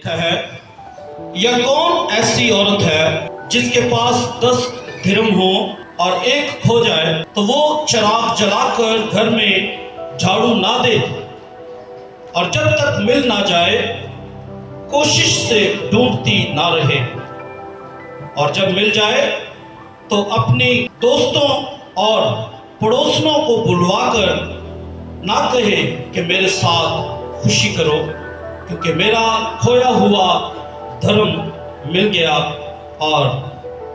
लिखा है, यह कौन ऐसी औरत है जिसके पास 10 दिरहम हो और एक खो जाए तो वो चिराग जलाकर घर में झाड़ू ना दे और जब तक मिल ना जाए कोशिश से ढूंढती ना रहे, और जब मिल जाए तो अपनी दोस्तों और पड़ोसनों को बुलवाकर ना कहे कि मेरे साथ खुशी करो, क्योंकि मेरा खोया हुआ धर्म मिल गया। और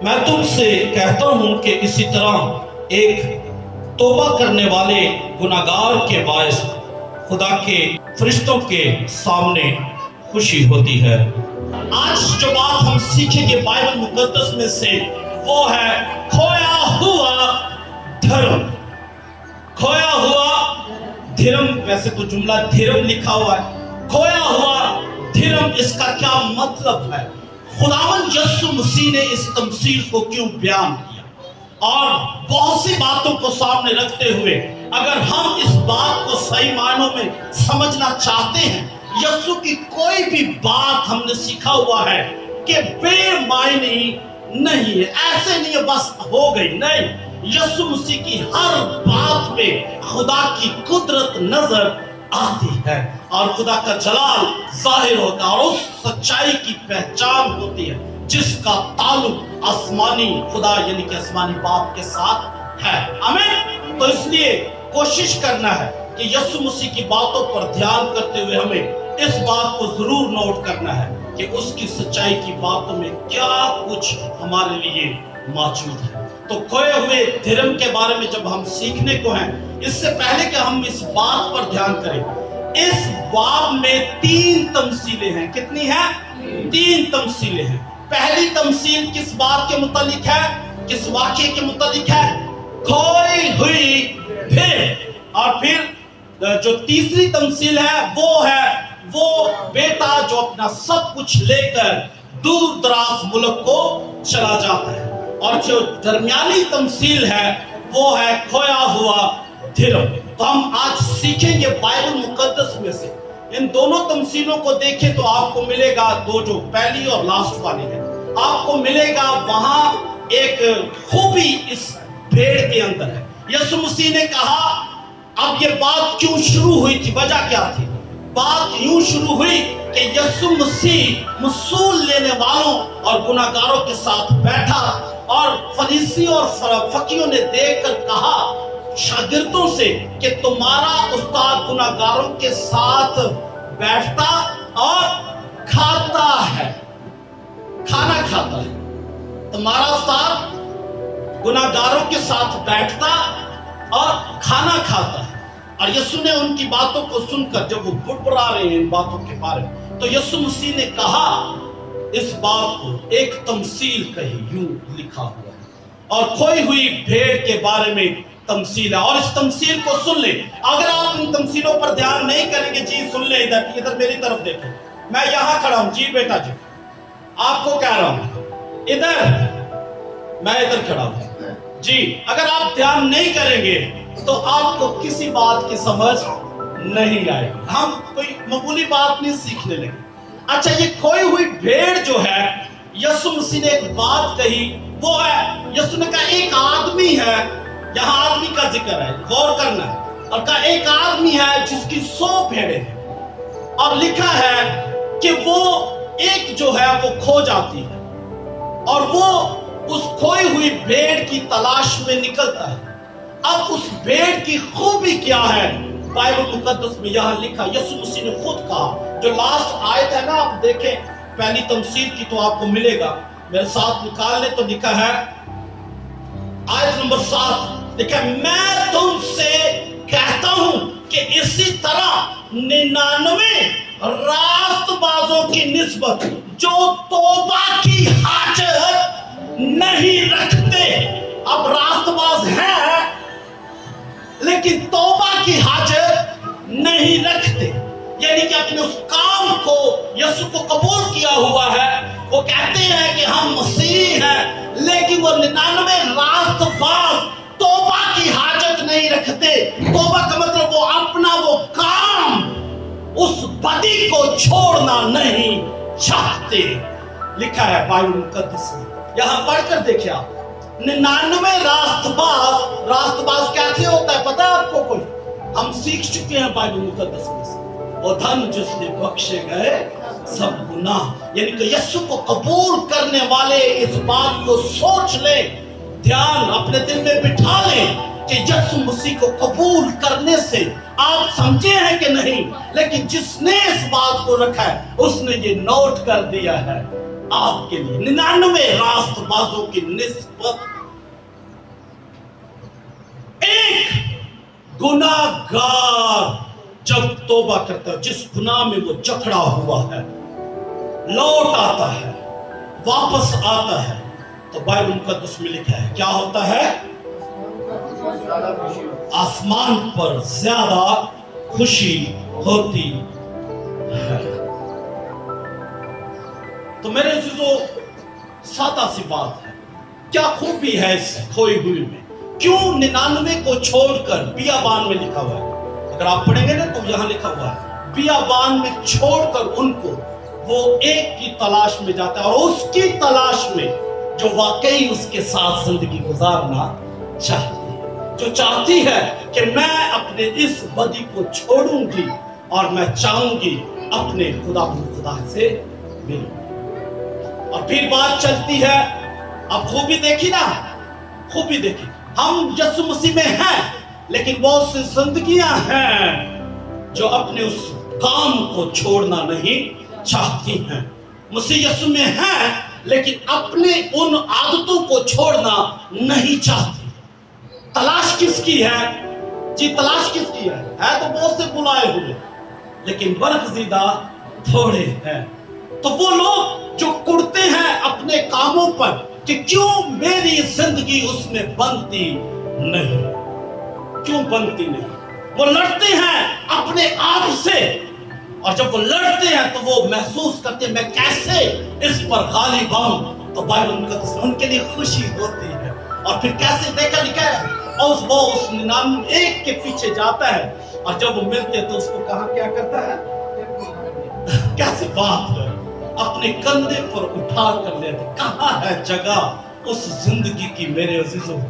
मैं तुमसे कहता हूं कि इसी तरह एक तौबा करने वाले गुनाहगार के बायस खुदा के फरिश्तों के सामने खुशी होती है। आज जो बात हम सीखेंगे बाइबल मुकद्दस में से वो है खोया हुआ धर्म। खोया हुआ धर्म, वैसे तो जुमला धर्म लिखा हुआ है, खोया हुआ धर्म, इसका क्या मतलब है? खुदावंद यीशु मसीह ने इस तमसील को क्यों बयान किया? और बहुत सी बातों को सामने रखते हुए अगर हम इस बात को सही मायनों में समझना चाहते हैं, यीशु की कोई भी बात हमने सीखा हुआ है कि बेमायनी नहीं है, ऐसे नहीं है बस हो गई, नहीं, यीशु मसीह की हर बात में खुदा की कुदरत नजर आती है और खुदा का जलाल जाहिर होता है और उस सच्चाई की पहचान होती है जिसका ताल्लुक आसमानी खुदा यानी कि आसमानी बाप के साथ है। आमीन। तो इसलिए कोशिश करना है कि यीशु मसीह की बातों पर ध्यान करते हुए हमें इस बात को जरूर नोट करना है कि उसकी सच्चाई की बातों में क्या कुछ हमारे लिए मौजूद है। तो खोए हुए धर्म के बारे में जब हम सीखने को हैं, इससे पहले कि हम इस बात पर ध्यान करें, इस बाब में 3 तमसीलें हैं। कितनी है? 3 तमसीलें हैं। पहली तमसील किस बात के मुतालिक है? किस वाक्य के मुतालिक है? खोई हुई भेड़। और फिर जो तीसरी तमसील है वो बेटा जो अपना सब कुछ लेकर दूर दराज मुल्क को चला जाता है। और जो दरमियानी तमसील है वो है खोया हुआ धर्म। तो हम आज सीखेंगे बाइबल मुकद्दस में से इन दोनों तमसीलों को देखें तो आपको मिलेगा दो, जो पहली और लास्ट वाली है, आपको मिलेगा वहां एक खूबी इस भेड़ के अंदर है। यीशु मसीह ने कहा, अब ये बात क्यों शुरू हुई थी, वजह क्या थी? बात यूं शुरू हुई कि यीशु मसीह मसूल लेने वालों और गुनाहगारों के साथ बैठा और फरीसी और फकीयों ने देखकर कहा शागिर्दों से कि तुम्हारा उस्ताद गुनाहगारों के साथ बैठता और खाता है, खाना खाता है। तुम्हारा उस्ताद गुनाहगारों के साथ बैठता और खाना खाता है। और यीशु ने उनकी बातों को सुनकर जब वो बुड़बुड़ा रहे हैं इन बातों के बारे में, तो यीशु मसीह ने कहा इस बात को एक तमसील कही, यूं लिखा हुआ है और खोई हुई भेड़ के बारे में तमसील है। और इस तमसील को सुन ले। अगर आप इन तमसीलों पर ध्यान नहीं करेंगे, जी सुन ले, इधर मेरी तरफ देखो, मैं यहां खड़ा हूं, जी बेटा जी आपको कह रहा हूं, इधर मैं इधर खड़ा हूं जी। अगर आप ध्यान नहीं करेंगे तो आपको किसी बात की समझ नहीं आएगी, हम कोई मामूली बात नहीं सीखने लगे। अच्छा, ये खोई हुई भेड़ जो है, यीशु मसीह ने एक बात कही, वो है यीशु ने कहा एक आदमी है, यहां आदमी का जिक्र है, गौर करना है, और कहा एक आदमी है जिसकी 100 भेड़ें हैं और लिखा है कि वो एक जो है वो खो जाती है और वो उस खोई हुई भेड़ की तलाश में निकलता है। अब उस भेड़ की खूबी क्या है? बाइबल मुकद्दस में यहां लिखा, यीशु मसीह ने खुद कहा, जो लास्ट आयत है ना, आप देखें पहली तमसील की तो आपको मिलेगा, मेरे साथ निकाल ले तो लिखा है आयत नंबर 7, लिखा है मैं तुमसे कहता हूं कि इसी तरह 99 रास्तबाजों की निस्बत जो तौबा की हाजत नहीं रखते, अब रास्तबाज है लेकिन तौबा की हाजत नहीं रखते, यानी कि अपने उस काम को यीशु को कबूल किया हुआ है, वो कहते हैं कि हम मसीह हैं, लेकिन वो 99 रास्तबाज तौबा की हाजत नहीं रखते। तौबा का मतलब वो अपना वो काम, उस बदी को छोड़ना नहीं चाहते। लिखा है बाइबल मुकद्दस में, यहां पढ़कर देखिए आप। 99 रास्तबाज क्या थे होता है पता है आपको? कोई हम सीख चुके हैं बाइबल मुकद्दस में से, वो धन जिसने बख्शे गए सब गुनाह। यानी कि यीशु को कबूल करने वाले इस बात को सोच ले, ध्यान अपने दिल में बिठा ले कि यीशु मसीह को कबूल करने से आप समझे हैं कि नहीं, लेकिन जिसने इस बात को रखा है उसने ये नोट कर दिया है आपके लिए। 99 रास्तबाजों की निस्बत एक गुनाहगार जब तौबा करता है, जिस गुनाह में वो जकड़ा हुआ है, लौट आता है, वापस आता है, तो बाइबल मुकद्दस में लिखा है क्या होता है? आसमान पर ज्यादा खुशी होती है। तो मेरे अजीजों, सादा सी बात है, क्या खूबी है इस खोई हुई में? क्यों 99 को छोड़कर बियाबान में लिखा हुआ है? अगर आप पढ़ेंगे ना तो यहां लिखा हुआ है बियाबान में छोड़कर उनको वो एक की तलाश में जाता है, और उसकी तलाश में जो वाकई उसके साथ जिंदगी गुजारना चाहती है, जो चाहती है कि मैं अपने इस बदी को छोड़ूंगी और मैं चाहूंगी अपने खुदा से मिलूं। और फिर बात चलती है, अब खूबी देखी ना, खूबी देखी, हम यीशु मसीह में हैं, लेकिन बहुत सी जिंदगियां हैं जो अपने उस काम को छोड़ना नहीं चाहती हैं। मसीह यीशु में हैं, लेकिन अपने उन आदतों को छोड़ना नहीं चाहती। तलाश किसकी है जी? तलाश किसकी है तो बहुत से बुलाए हुए, लेकिन बरगज़ीदा थोड़े हैं। तो वो लोग जो कुड़ते हैं अपने कामों पर कि क्यों मेरी जिंदगी उसमें बनती नहीं, क्यों बनती नहीं, वो लड़ते हैं अपने आप से, और जब वो लड़ते हैं तो वो महसूस करते हैं मैं कैसे इस पर गालिब आऊं। तो बाइबल मुकद्दस में उनके लिए खुशी होती है। और फिर कैसे देखा लिखा है, और वो उस 99 के पीछे जाता है, और जब वो मिलते हैं तो उसको कहा क्या करता है? कैसी बात है, अपने कंधे पर उठा कर लेते। कहाँ है जगह उस जिंदगी की मेरे अजीजों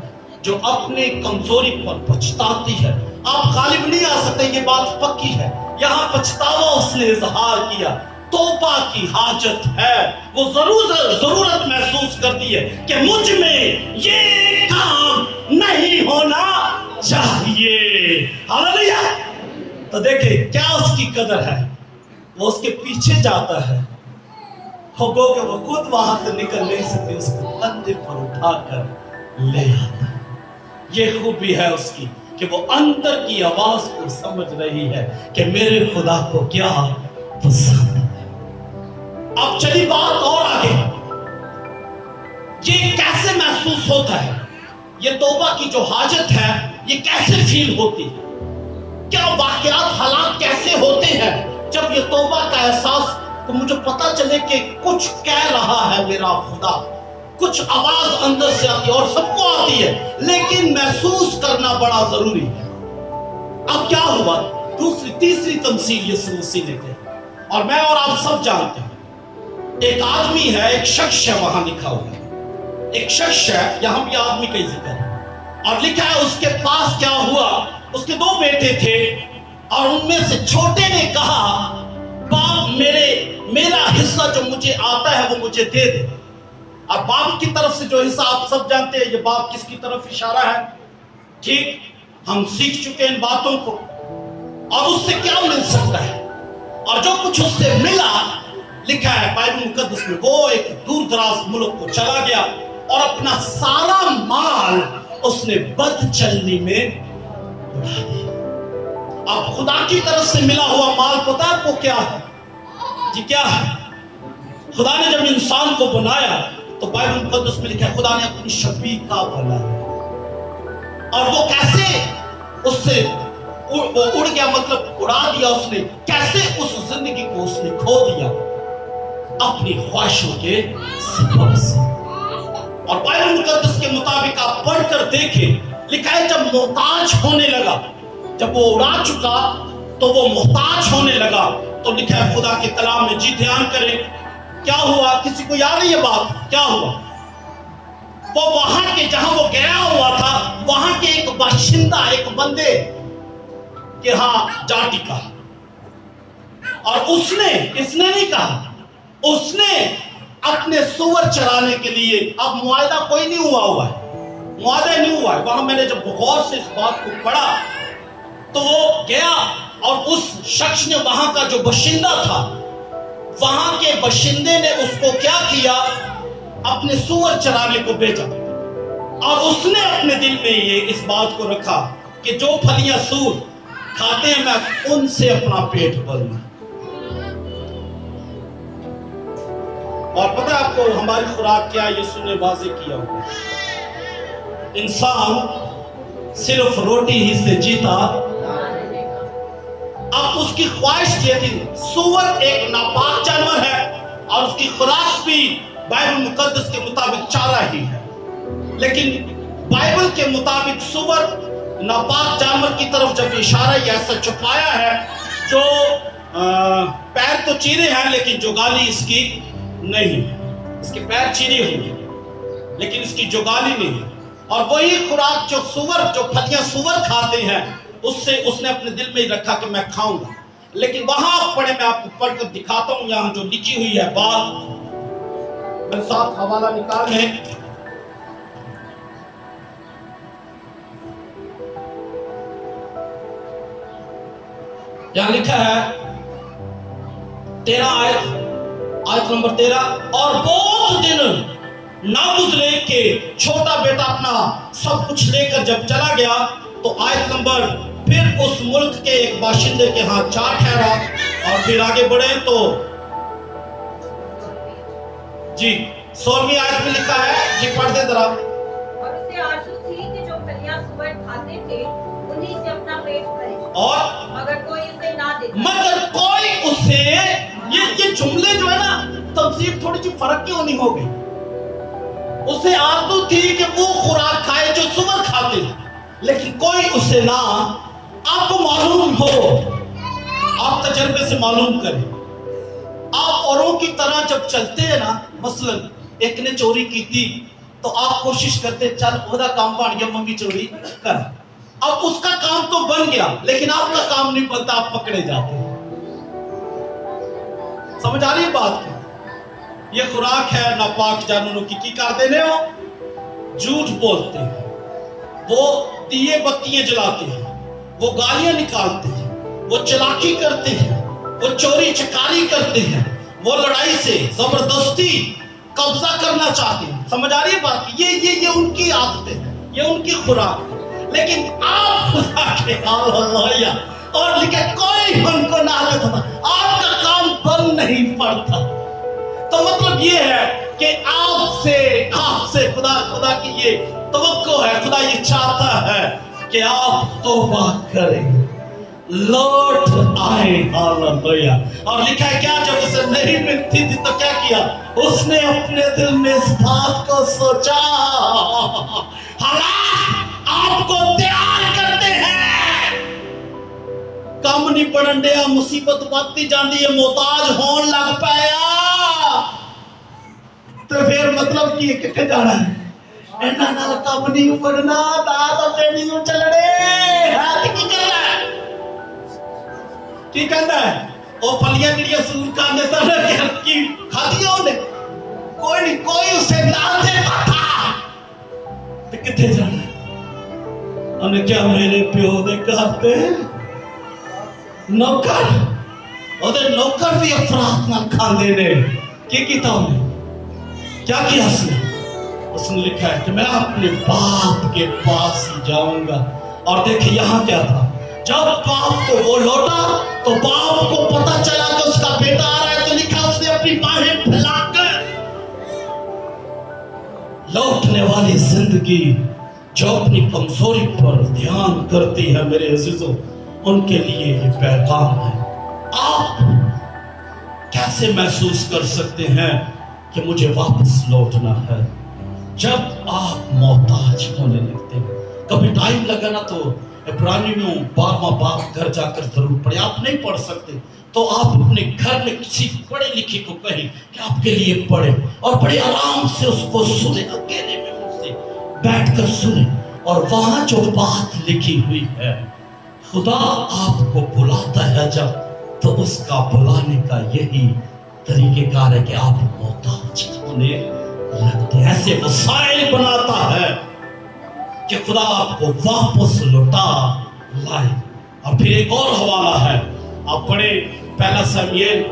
जो अपने कमजोरी पर पछताती है? आप गालिब नहीं आ सकते, ये बात पक्की है। यहाँ पछतावा उसने इजहार किया, तौबा की हाजत है, वो जरूरत महसूस करती है कि मुझ में ये काम नहीं होना चाहिए। हालेलुया। तो देखिए क्या उसकी कदर है, वो उसके पीछे जाता है, होगो कि वो खुद वहां से निकल नहीं सकती, उसको कंधे पर उठाकर ले आता है। ये खूबी है उसकी कि वो अंदर की आवाज को समझ रही है कि मेरे खुदा को क्या पसंद है। अब चली बात और आगे, ये कैसे महसूस होता है, ये तौबा की जो हाजत है ये कैसे फील होती है, क्या वाकयात हालात कैसे होते हैं जब ये तौबा का एहसास, तो मुझे पता चले कि कुछ कह रहा है मेरा खुदा, कुछ आवाज अंदर से आती है, और सबको आती है, लेकिन महसूस करना बड़ा जरूरी है। अब क्या हुआ, दूसरी तीसरी तमसील यीशु मसीह लेते हैं, और मैं और आप सब जानते हैं, एक आदमी है, एक शख्स है, वहां लिखा हुआ है एक शख्स है, यहां भी आदमी का जिक्र है, और लिखा है उसके पास क्या हुआ, उसके 2 बेटे थे, और उनमें से छोटे ने कहा बाप मेरा हिस्सा जो मुझे आता है वो मुझे दे दे। और बाप की तरफ से जो हिस्सा आप सब जानते हैं, ये बाप किसकी तरफ इशारा है? ठीक, हम सीख चुके हैं इन बातों को। और उससे क्या मिल सकता है, और जो कुछ उससे मिला, लिखा है बाइबल मुकद्दस में, वो एक दूर दराज मुल्क को चला गया और अपना सारा माल उसने बदचलनी में उड़ा दिया। अब खुदा की तरफ से मिला हुआ माल पता है आपको क्या है जी? क्या है? खुदा ने जब इंसान को बनाया तो बाइबल मुकद्दस में लिखा है खुदा ने अपनी शबीह का बनाया, और वो कैसे उससे वो उड़ गया, मतलब उड़ा दिया उसने, कैसे उस जिंदगी को उसने खो दिया अपनी ख्वाहिशों के सबब से। और बाइबल मुकद्दस के मुताबिक आप पढ़कर देखें, लिखा है जब मोहताज होने लगा, जब वो उड़ा चुका तो वो मोहताज होने लगा, तो लिखा है खुदा के कलाम में, जी ध्यान करें, کیا ہوا؟ کسی کو یاد ہے یہ بات کیا ہوا؟ وہ وہاں کے جہاں وہ گیا ہوا تھا وہاں کے ایک باشندہ ایک بندے کہ ہاں جا ٹکا، اور اس نے نہیں کہا، اس نے اپنے سور چرانے کے لیے، اب معاہدہ کوئی نہیں ہوا ہے، معاہدہ نہیں ہوا ہے وہاں۔ میں نے جب غور سے اس بات کو پڑھا تو وہ گیا اور اس شخص نے، وہاں کا جو باشندہ تھا، وہاں کے باشندے نے اس کو کیا کیا؟ اپنے سور چرانے کو بھیجا، اور اس نے اپنے دل میں یہ اس بات کو رکھا کہ جو پھلیاں سور کھاتے ہیں میں ان سے اپنا پیٹ بھروں۔ اور پتہ آپ کو ہماری خوراک کیا؟ یسوع نے واضح کیا ہوا، انسان صرف روٹی ہی سے جیتا۔ اب اس کی خواہش یہ تھی، سور ایک ناپاک جانور ہے اور اس کی خوراک بھی بائبل مقدس کے مطابق چارہ ہی ہے، لیکن بائبل کے مطابق سور ناپاک جانور کی طرف جب اشارہ یہ ایسا چھپایا ہے جو پیر تو چیرے ہیں لیکن جوگالی اس کی نہیں ہے، اس کے پیر چیرے ہوئے لیکن اس کی جوگالی نہیں ہے، اور وہی خوراک جو پھلیاں سور کھاتے ہیں اس نے اپنے دل میں ہی رکھا کہ میں کھاؤں گا۔ لیکن وہاں پڑھے، میں آپ کو پڑھ کر دکھاتا ہوں، یہاں جو لکھی ہوئی ہے بات، میں ساتھ حوالہ نکال ہے، یہاں لکھا ہے 13 آیت نمبر 13، اور بہت دن نہ گزرے کہ چھوٹا بیٹا اپنا سب کچھ لے کر جب چلا گیا تو آیت نمبر پھر اس ملک کے ایک باشندے کے ہاں جا ٹھہرا۔ اور پھر آگے بڑھے تو جی 16ویں آیت میں لکھا ہے، جی پڑھ دے ذرا۔ اور اسے آرزو تھی کہ جو پھلیاں سور کھاتے تھے انہی سے اپنا پیٹ بھرے، اور مگر کوئی اسے نہ دیتا، مگر کوئی اسے، یہ جملے جو ہے نا تفسیر تھوڑی سی فرق کیوں نہیں ہو گئی؟ اسے آرزو تھی کہ وہ خوراک کھائے جو سور کھاتے ہیں، لیکن کوئی اسے نہ۔ آپ کو معلوم ہو، آپ تجربے سے معلوم کریں، آپ اوروں کی طرح جب چلتے ہیں نا، مثلا ایک نے چوری کی تھی تو آپ کوشش کرتے چل وہ کام بن گیا، ممی چوری کر، اب اس کا کام تو بن گیا لیکن آپ کا کام نہیں بنتا، آپ پکڑے جاتے ہیں۔ سمجھ آ رہی ہے بات کی؟ یہ خوراک ہے ناپاک جانوروں کی کر دینے ہو، جھوٹ بولتے ہیں، وہ دیے بتیاں جلاتے ہیں، وہ گالیاں نکالتے ہیں، وہ چلاکی کرتے ہیں، وہ چوری چکاری کرتے ہیں، وہ لڑائی سے زبردستی قبضہ کرنا چاہتے ہیں۔ سمجھ آ رہی ہے بات کی؟ یہ ان کی عادتیں ہیں، یہ ان کی خوراک ہے، لیکن آپ خدا کے اللہ اور لکھے کوئی ان کو نہ لیتا تھا، آپ کا کام بن نہیں پڑتا۔ تو مطلب یہ ہے کہ آپ سے خدا کی یہ توقع ہے، خدا یہ چاہتا ہے کہ آپ توبہ کریں، لوٹ آئے، ہاللویا۔ اور لکھا ہے کیا، جب اسے نہیں ملتی تھی تو کیا کیا؟ اس نے اپنے دل میں اس بات کو سوچا، حالات آپ کو تیار کرتے ہیں، کم نہیں پڑن دیا، مصیبت بڑھتی جاندی ہے، محتاج ہون لگ پایا، تو پھر مطلب کی کتے جانا ہے؟ اینا نال کم نہیں پڑنا، تا پیڑی نو چلنے، ہاتھ کی کرنا ہے، کی کہنا ہے؟ وہ پھلیاں جڑیاں سور کھاندے سن کی کھادیاں انہیں، کوئی نہیں، کوئی اسے نہ دیتا تھا، تو کتے جانا ہے؟ انہیں کیا میرے پیو دے کہتے نوکر، اور نوکر بھی افراد نہ کھاندے نے، کی کیتا انہیں؟ کیا کیا اس نے لکھا ہے کہ میں اپنے باپ کے پاس جاؤں گا۔ اور دیکھیں یہاں کیا تھا، جب باپ کو وہ لوٹا تو باپ کو پتہ چلا کہ اس کا بیٹا آ رہا ہے، تو لکھا اس نے اپنی باہیں پھیلا کر، لوٹنے والی زندگی جو اپنی کمزوری پر دھیان کرتی ہے میرے عزیزوں، ان کے لیے یہ پیغام ہے۔ آپ کیسے محسوس کر سکتے ہیں کہ مجھے واپس لوٹنا ہے؟ جب آپ محتاج ہونے لگتے ہیں، کبھی ٹائم لگا نا تو इब्रानियों 12वां बाब घर जाकर जरूर पढ़े। आप नहीं पढ़ सकते तो आप अपने घर में किसी पढ़े लिखे को कहें कि आपके लिए पढ़े, और बड़े आराम से उसको सुने, अकेले में उससे बैठकर सुने। और वहां जो बात लिखी हुई है, खुदा आपको बुलाता है जब, तो उसका बुलाने का यही तरीकेकार है कि आप मोहताज होने लगते हैं। ऐसे वसाइल बनाता है कि खुदा आपको वापस लौटा लाए। और फिर एक और हवाला है, आप पढ़े 1 शमूएल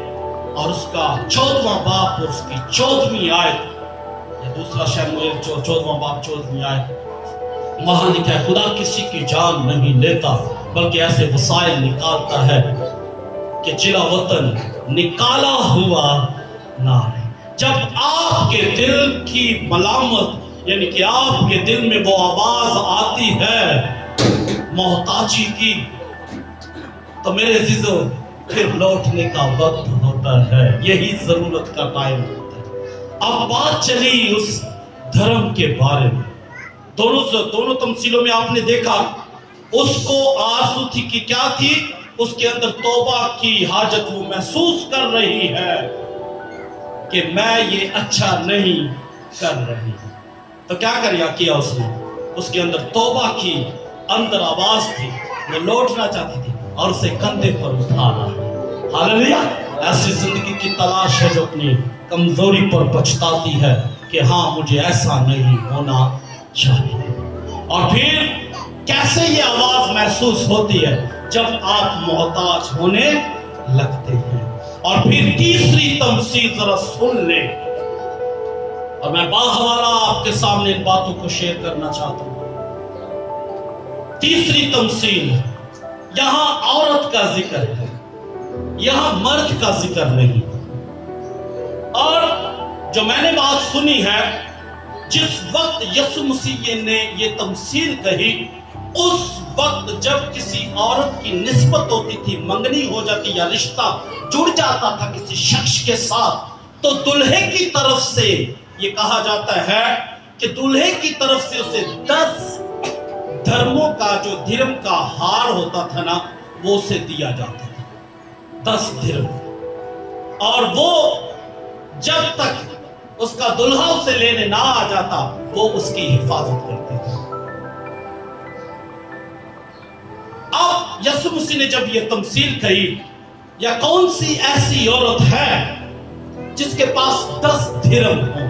और उसका 14वां बाब और उसकी 14वीं आयत, या 2 शमूएल 14वां बाब 14वीं आयत। वहां लिखा है, खुदा किसी की जान नहीं लेता बल्कि ऐसे वसाइल निकालता है कि जिला वतन निकाला हुआ ना रहे। जब आपके दिल की मलामत, यानी कि आपके दिल में वो आवाज आती है मोहताजी की, तो मेरे अजीजों फिर लौटने का वक्त होता है। यही जरूरत का टाइम होता है। अब बात चली उस धर्म के बारे में। दोनों तमसीलों में आपने देखा, उसको आरज़ू थी कि क्या थी, उसके अंदर तौबा की हाजत, वो महसूस कर रही है कि मैं ये अच्छा नहीं कर रही। तो क्या किया उसने? उसके अंदर तौबा की अंदर आवाज थी, वो लौटना चाहती थी और उसे कंधे पर उठाना। हालेलुया! ऐसी जिंदगी की तलाश है जो अपनी कमजोरी पर पछताती है कि हाँ, मुझे ऐसा नहीं होना चाहिए। और फिर कैसे ये आवाज महसूस होती है? जब आप मोहताज होने लगते हैं। और फिर तीसरी तमसील जरा सुन ले, और मैं बाहवाला आपके सामने इन बातों को शेयर करना चाहता हूं। तीसरी तमसील, यहां औरत का जिक्र है, यहां मर्द का जिक्र नहीं। और जो मैंने बात सुनी है, जिस वक्त यीशु मसीह ने ये तमसील कही, उस वक्त जब किसी औरत की निस्बत होती थी, मंगनी हो जाती या रिश्ता जुड़ जाता था किसी शख्स के साथ, तो दूल्हे की तरफ से ये कहा जाता है कि दूल्हे की तरफ से उसे 10 धर्मों का जो धर्म का हार होता था ना, वो उसे दिया जाता था, 10 धर्म। और वो जब तक उसका दुल्हा उसे लेने ना आ जाता, वो उसकी हिफाजत करते थे। अब यीशु मसीह ने जब ये तमसील कही, या कौन सी ऐसी औरत है जिसके पास 10 धर्म हो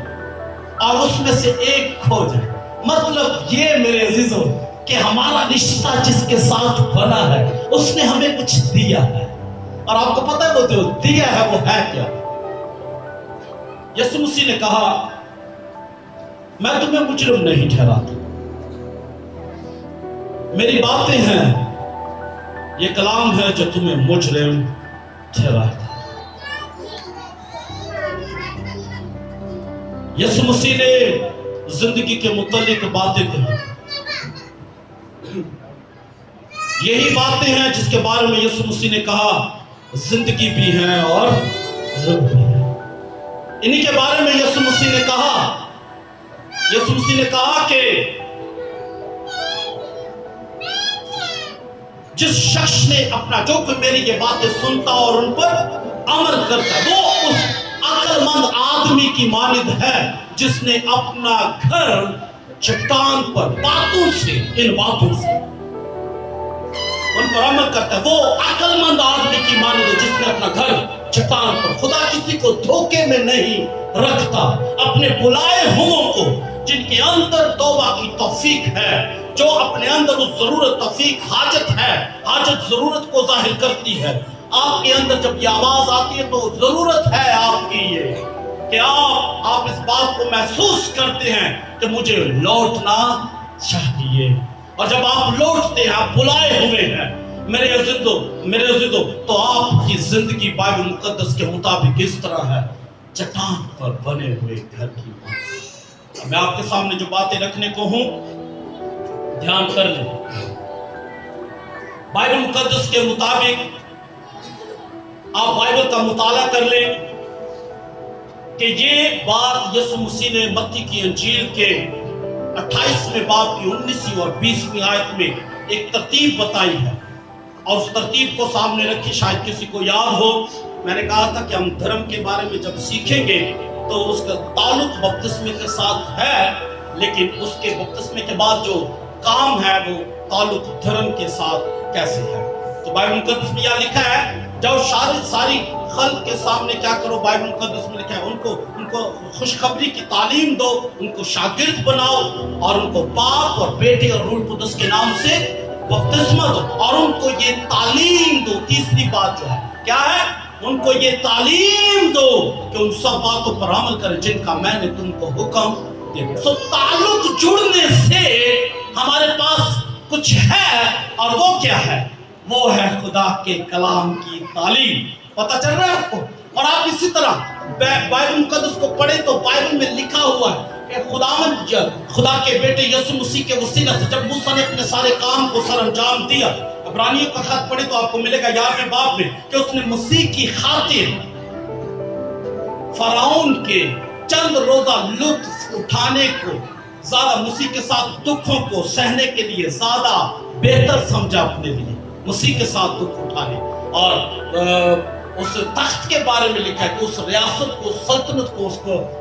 और उसमें से एक खो जाए? मतलब ये मेरे अजीजों कि हमारा रिश्ता जिसके साथ बना है, उसने हमें कुछ दिया है, और आपको पता है वो जो दिया है वो है क्या? यीशु मसीह ने कहा, मैं तुम्हें मुजरिम नहीं ठहराता, मेरी बातें हैं, ये कलाम है जो तुम्हें मुजरिम ठहराता। यीशु मसीह ने जिंदगी के मुतालिक बातें कही, यही बातें हैं जिसके बारे में यीशु मसीह ने कहा जिंदगी भी है और रुक भी है। इन्हीं के बारे में यीशु मसीह ने कहा कि जिस शख्स ने अपना, जो कोई मेरी ये बातें सुनता और उन पर अमल करता, वो उस अक्लमंद आदमी की मानिद है जिसने अपना घर चट्टान पर इन बातों से उन पर अमल करता है। वो अक्लमंद आदमी की मानिद है जिसने अपना घर चट्टान पर। खुदा किसी को धोखे में नहीं रखता। अपने बुलाए हुओं को, जिनके अंदर तौबा की तौफीक है, जो अपने अंदर उस जरूरत, तौफीक, हाजत जरूरत को जाहिर करती है, आपके अंदर जब ये आवाज आती है तो जरूरत है आपकी ये कि आप इस बात को महसूस करते हैं कि मुझे लौटना चाहिए। और जब आप लौटते हैं, आप बुलाए हुए हैं, मेरे अजीजों, तो आपकी जिंदगी बाइबल मुकद्दस के मुताबिक इस तरह है, चट्टान पर बने हुए घर की बात। मैं आपके सामने जो बातें रखने को हूं, ध्यान कर लें। बाइबल मुकद्दस के मुताबिक आप बाइबल का मुताला कर लें कि ये बात यीशु मसीह ने मत्ती की अंजील के 28वें बाब की 19वीं और 20वीं आयत में ایک ترتیب بتائی ہے اور اس ترتیب کو سامنے رکھی، شاید کسی کو یاد ہو۔ میں نے کہا تھا کہ ہم دھرم کے بارے میں جب سیکھیں گے تو اس کا تعلق بپتسمے کے ساتھ ہے، لیکن اس کے بپتسمے کے بعد جو کام ہے وہ تعلق دھرم کے ساتھ کیسے ہے۔ تو بائبل مقدس میں یہ لکھا ہے، جب ساری خلق کے سامنے کیا کرو، بائبل مقدس میں لکھا ہے ان کو خوشخبری کی تعلیم دو، ان کو شاگرد بناؤ اور ان کو باپ اور بیٹے اور روح القدس کے نام سے بپتسمہ دو اور ان کو یہ تعلیم دو۔ تیسری بات جو ہے کیا ہے، ان کو یہ تعلیم دو کہ ان سب باتوں پر عمل کریں جن کا میں نے تم کو حکم دیا۔ سو تعلق جڑنے سے ہمارے پاس کچھ ہے، اور وہ کیا ہے؟ وہ ہے خدا کے کلام کی تعلیم۔ پتہ چل رہا ہے آپ کو؟ اور آپ اسی طرح بائبل مقدس کو پڑھیں تو بائبل میں لکھا ہوا ہے کہ خدا کے بیٹے یسوع مسیح کے وسیلہ سے جب موسیٰ نے اپنے سارے کام کو سر انجام دیا، عبرانیوں کا خط پڑھے تو آپ کو ملے گا 11ویں باب میں کہ اس نے مسیح کی خاطر فرعون کے چند روزہ لطف اٹھانے کو زیادہ، مسیح کے ساتھ دکھوں کو سہنے کے لیے زیادہ بہتر سمجھا اپنے لیے، مسیح کے ساتھ دکھ اٹھانے۔ اور اس تخت کے بارے میں لکھا ہے کہ اس ریاست کو، سلطنت کو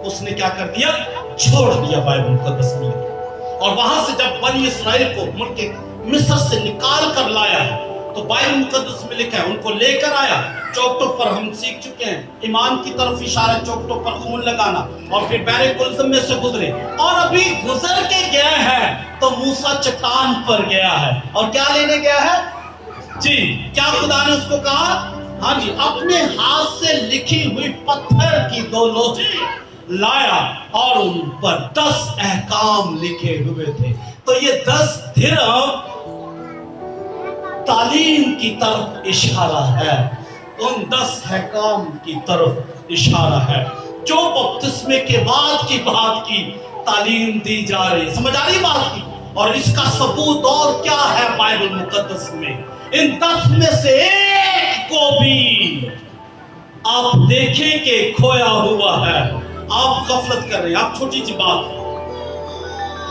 اس نے کیا کر دیا؟ چھوڑ دیا، بائبل مقدس میں لکھا۔ اور وہاں سے جب بنی اسرائیل کو ملک مصر سے نکال کر لایا ہے تو بائبل مقدس میں لکھا ہے ان کو لے کر آیا، چوکٹوں پر ہم سیکھ چکے ہیں ایمان کی طرف اشارہ، چوکٹوں پر خون لگانا، اور پھر بحر کلثم میں سے گزرے، اور ابھی گزر کے گیا ہے تو موسیٰ چٹان پر گیا ہے اور کیا لینے گیا ہے؟ جی کیا خدا نے اس کو کہا؟ ہاں جی، اپنے ہاتھ سے لکھی ہوئی پتھر کی 2 لوٹھی لایا اور ان پر 10 احکام لکھے ہوئے تھے۔ تو یہ 10 درہم تعلیم کی طرف اشارہ ہے، ان 10 احکام کی طرف اشارہ ہے جو بپتسمے کے بعد کی بات کی تعلیم دی جا رہی ہے۔ سمجھ آ رہی بات کی؟ اور اس کا ثبوت اور کیا ہے بائبل مقدس میں؟ ان 10 میں سے ایک کو بھی آپ دیکھیں کہ کھویا ہوا ہے، آپ غفلت کر رہے ہیں۔ آپ چھوٹی سی بات،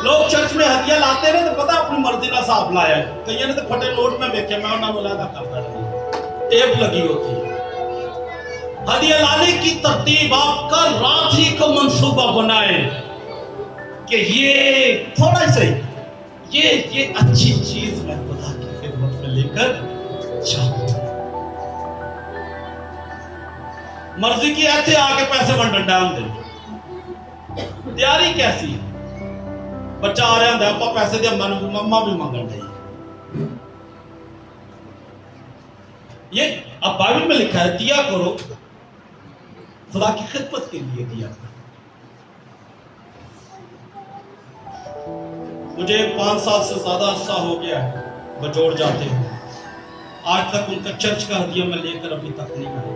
لوگ چرچ میں ہدیہ لاتے رہے تو پتا اپنی مرضی کا صاحب لایا ہے، کئی نے تو پھٹے نوٹ میں دیکھے، میں انہوں نے ملاحظہ کرتا رہا، ٹیپ لگی ہوتی ہے۔ ہدیہ لانے کی ترتیب آپ کل رات ہی کو منصوبہ بنائیں کہ یہ تھوڑا سا یہ اچھی چیز میں خدا کی خدمت میں لے کر جاؤں۔ مرضی کی ایسے آگے پیسے ونڈن ڈام دیں، تیاری کیسی ہے؟ بچہ آ رہا ہے ابا پیسے دیا، مما بھی مانگن رہی ہے۔ یہ اب بائبل میں لکھا ہے دیا کرو، خدا کی خدمت کے لیے دیا کرو۔ مجھے 5 سال سے زیادہ عرصہ ہو گیا ہے بجوڑ جاتے ہیں، آج تک ان کا چرچ کا ہدیہ میں لے کر ابھی تک نہیں آیا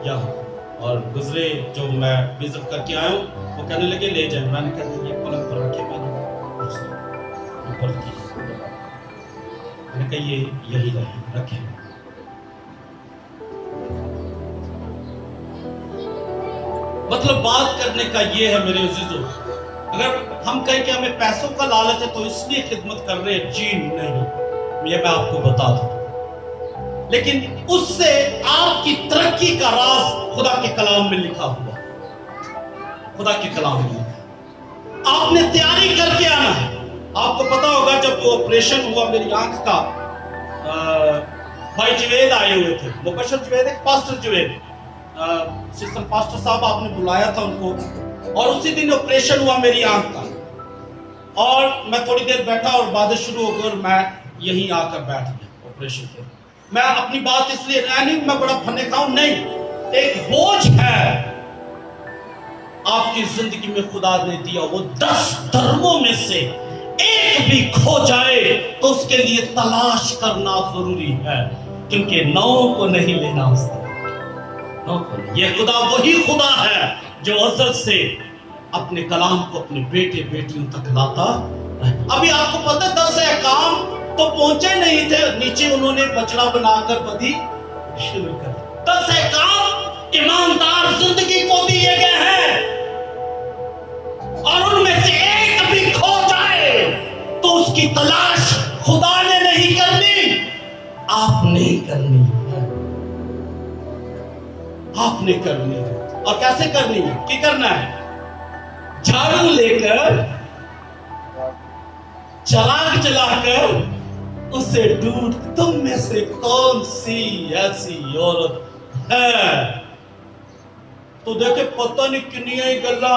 یہاں۔ اور گزرے جو میں وزٹ کر کے آیا ہوں وہ کہنے لگے لے جائیں، میں نے کہا یہ پلنگ پر رکھے، میں نے اوپر کی، میں نے کہا یہ یہی رکھے۔ مطلب بات کرنے کا یہ ہے میرے عزیزو، اگر ہم کہیں کہ ہمیں پیسوں کا لالچ ہے تو اس لیے خدمت کر رہے ہیں، جی نہیں، یہ میں آپ کو بتا دوں، لیکن اس سے آپ کی ترقی کا راز خدا کے کلام میں لکھا ہوا، خدا کے کلام میں لکھا۔ آپ نے تیاری کر کے آنا ہے۔ آپ کو پتا ہوگا جب وہ آپریشن ہوا میری آنکھ کا، بھائی جوید آئے ہوئے تھے، مبشر جوید، ایک پاسٹر جوید، سسٹر پاسٹر صاحب آپ نے بلایا تھا ان کو، اور اسی دن آپریشن ہوا میری آنکھ کا، اور میں تھوڑی دیر بیٹھا اور باتیں شروع ہو گئی اور میں یہیں آ کر بیٹھ گیا آپریشن کے۔ میں اپنی بات اس لیے نہیں میں بڑا پھنے کا ہوں، نہیں، ایک بوجھ ہے آپ کی زندگی میں خدا نے دیا، وہ 10 درموں میں سے ایک بھی کھو جائے تو اس کے لیے تلاش کرنا ضروری ہے، کیونکہ 9 کو نہیں لینا اس نے۔ یہ خدا وہی خدا ہے جو ازل سے اپنے کلام کو اپنے بیٹے بیٹیوں تک لاتا ہے۔ ابھی آپ کو پتہ 10 احکام تو پہنچے نہیں تھے، نیچے انہوں نے بچڑا بنا کر بدی شروع کر دی۔ 10 احکام ایماندار زندگی کو دیے گئے ہیں، اور ان میں سے ایک بھی کھو جائے تو اس کی تلاش خدا करनी है, आपने करनी है। और कैसे करनी है, क्या करना है? झाड़ू लेकर, चराग जलाकर उसे ढूंढ, तुम में से कौन सी ऐसी औरत है। तो देखे पता नहीं किन्नियां ही गल्ला,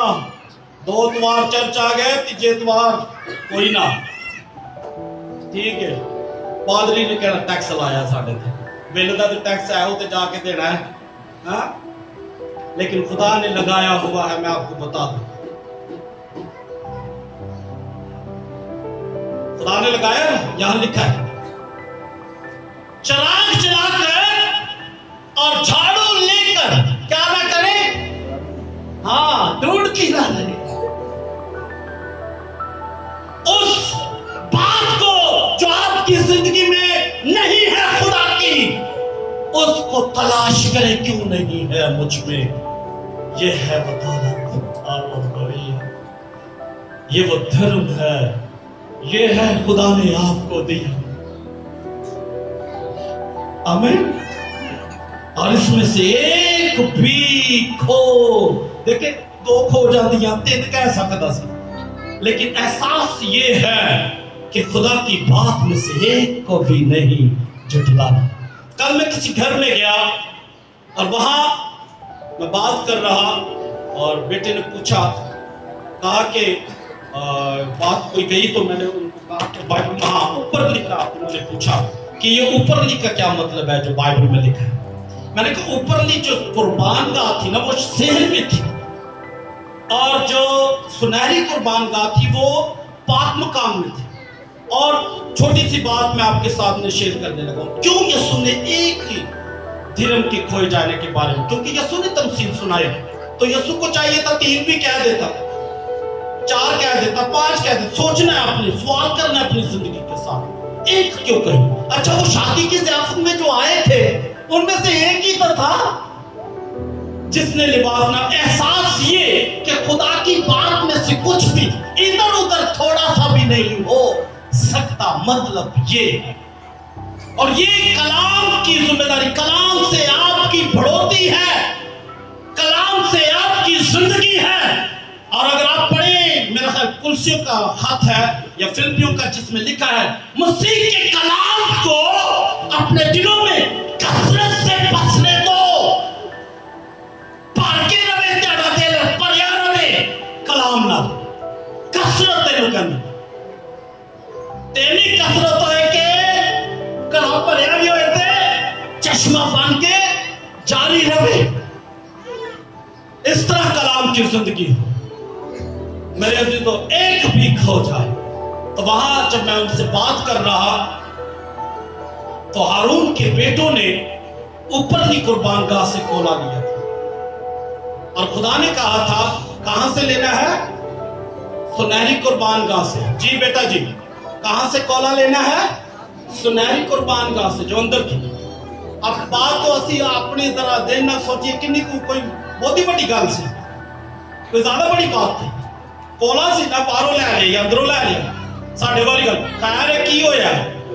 दो तवार चर्च आ गए, तीजे तवार कोई ना। ठीक है, पादरी ने कहना टैक्स लाया साढ़े ते, बिल का तो टैक्स है, वो तो जाके देना है, हाँ? लेकिन खुदा ने लगाया हुआ है, मैं आपको बता दूं, खुदा ने लगाया, यहां लिखा है, चराग जलाकर और झाड़ू लेकर क्या ना करे, हाँ, ढूंढती ना रहे उस बात को जो आपकी जिंदगी में नहीं है खुदा की, उसको तलाश करे, क्यों नहीं है मुझ में। ये है वो दौलत, ये वो धर्म है, ये है खुदा ने आपको दिया, आमीन। और इसमें से एक भी खो, देखे दो खो जाती, तीन कह सकता सी, लेकिन एहसास ये है कि खुदा की बात में से एक को भी नहीं झुठलाना। कल मैं किसी घर में गया और वहां मैं बात कर रहा, और बेटे ने पूछा, कहा कि बात कोई गई, तो मैंने उनको कहा कि बाइबल में हाँ ऊपर लिखा, उन्होंने पूछा कि ये ऊपरली का क्या मतलब है जो बाइबल में लिखा है। मैंने कहा ऊपरली जो कुर्बान गाह थी ना वो शहर में थी, और जो सुनहरी कुर्बान गाह थी वो पाक मकाम में थी। और छोटी सी बात मैं आपके सामने शेयर करने लगा, क्यों यीशु ने एक ही धर्म के खोए जाने के बारे में, क्योंकि यीशु ने तमसील सुनाई, तो यीशु को चाहिए था 3 भी कह देता, 4 कह देता, 5 कह देता। सोचना है, अपने सवाल करना है अपनी जिंदगी के साथ, एक क्यों कही। अच्छा, वो शादी की ज़ियाफत में जो आए थे उनमें से एक ही तो था जिसने लिबास ना, एहसास ये कि खुदा की बात में से कुछ भी इधर उधर थोड़ा सा भी नहीं हो सकता, मतलब ये। और ये कलाम की जिम्मेदारी, कलाम से आपकी बढ़ोतरी है, कलाम से आपकी जिंदगी है। और अगर आप पढ़े, मेरा ख्याल कुलसियों का खत है या फिलिपियों का, जिसमें लिखा है मसीह के कलाम को अपने दिलों में कसरत से बसने दो, पार्के रवे त्याड़ा दिल परिया रवे कलाम ना, कसरत तेनू करनी, तेरी कसरत होए के कलाम परिया भी होए थे चश्मा बन के जारी रवे, इस तरह कलाम की जिंदगी हो। मेरे अजीजों, एक भी खो जाए, तो वहां जब मैं उनसे बात कर रहा तो हारून के बेटों ने ऊपरली कुर्बान गाह से कोला लिया था, और खुदा ने कहा था कहां से लेना है, सुनहरी कुर्बान गाह से। जी बेटा जी, कहां से कोला लेना है, सुनहरी कुर्बान गाह से जो अंदर थी। अब बात तो असी अपनी जरा देन ना सोचिए कि कोई बहुत ही बड़ी गल सी, कोई ज्यादा बड़ी बात थी, कोला सी ना बाहरों लै लिया अंदरों लै लिया, साढ़े वाली गल। खैर है की होया,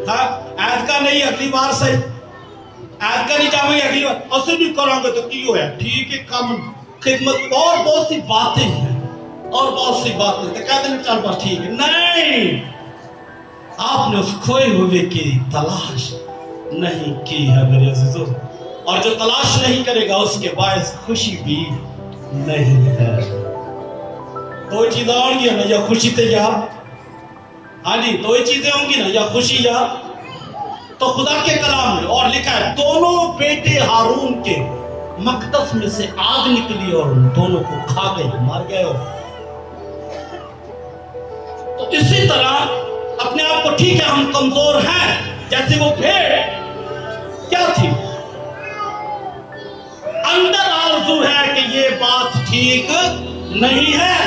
हाँ ऐतका नहीं अगली बार सही, ऐतका नहीं जावेंगे अगली बार, असि भी करांगे तो की होया, ठीक है, काम खिदमत और बहुत सी बातें हैं, और बहुत सी बातें, तो कहते हैं चल बस ठीक है, नहीं, आपने उस खोए हुए की तलाश नहीं की है मेरे अजीजों, और जो तलाश नहीं करेगा उसके बायस खुशी भी नहीं है। दो चीजें होंगी ना, या खुशी थे या, हाँ जी, दो ही चीजें होंगी ना, या खुशी या। तो खुदा के कलाम में और लिखा है दोनों बेटे हारून के मकदस में से आग निकली और उन दोनों को खा गई, मार गए हो। तो इसी तरह अपने आप को, ठीक है हम कमजोर हैं, जैसे वो भेड़ क्या थी, अंदर आरज़ू है कि ये बात ठीक नहीं है,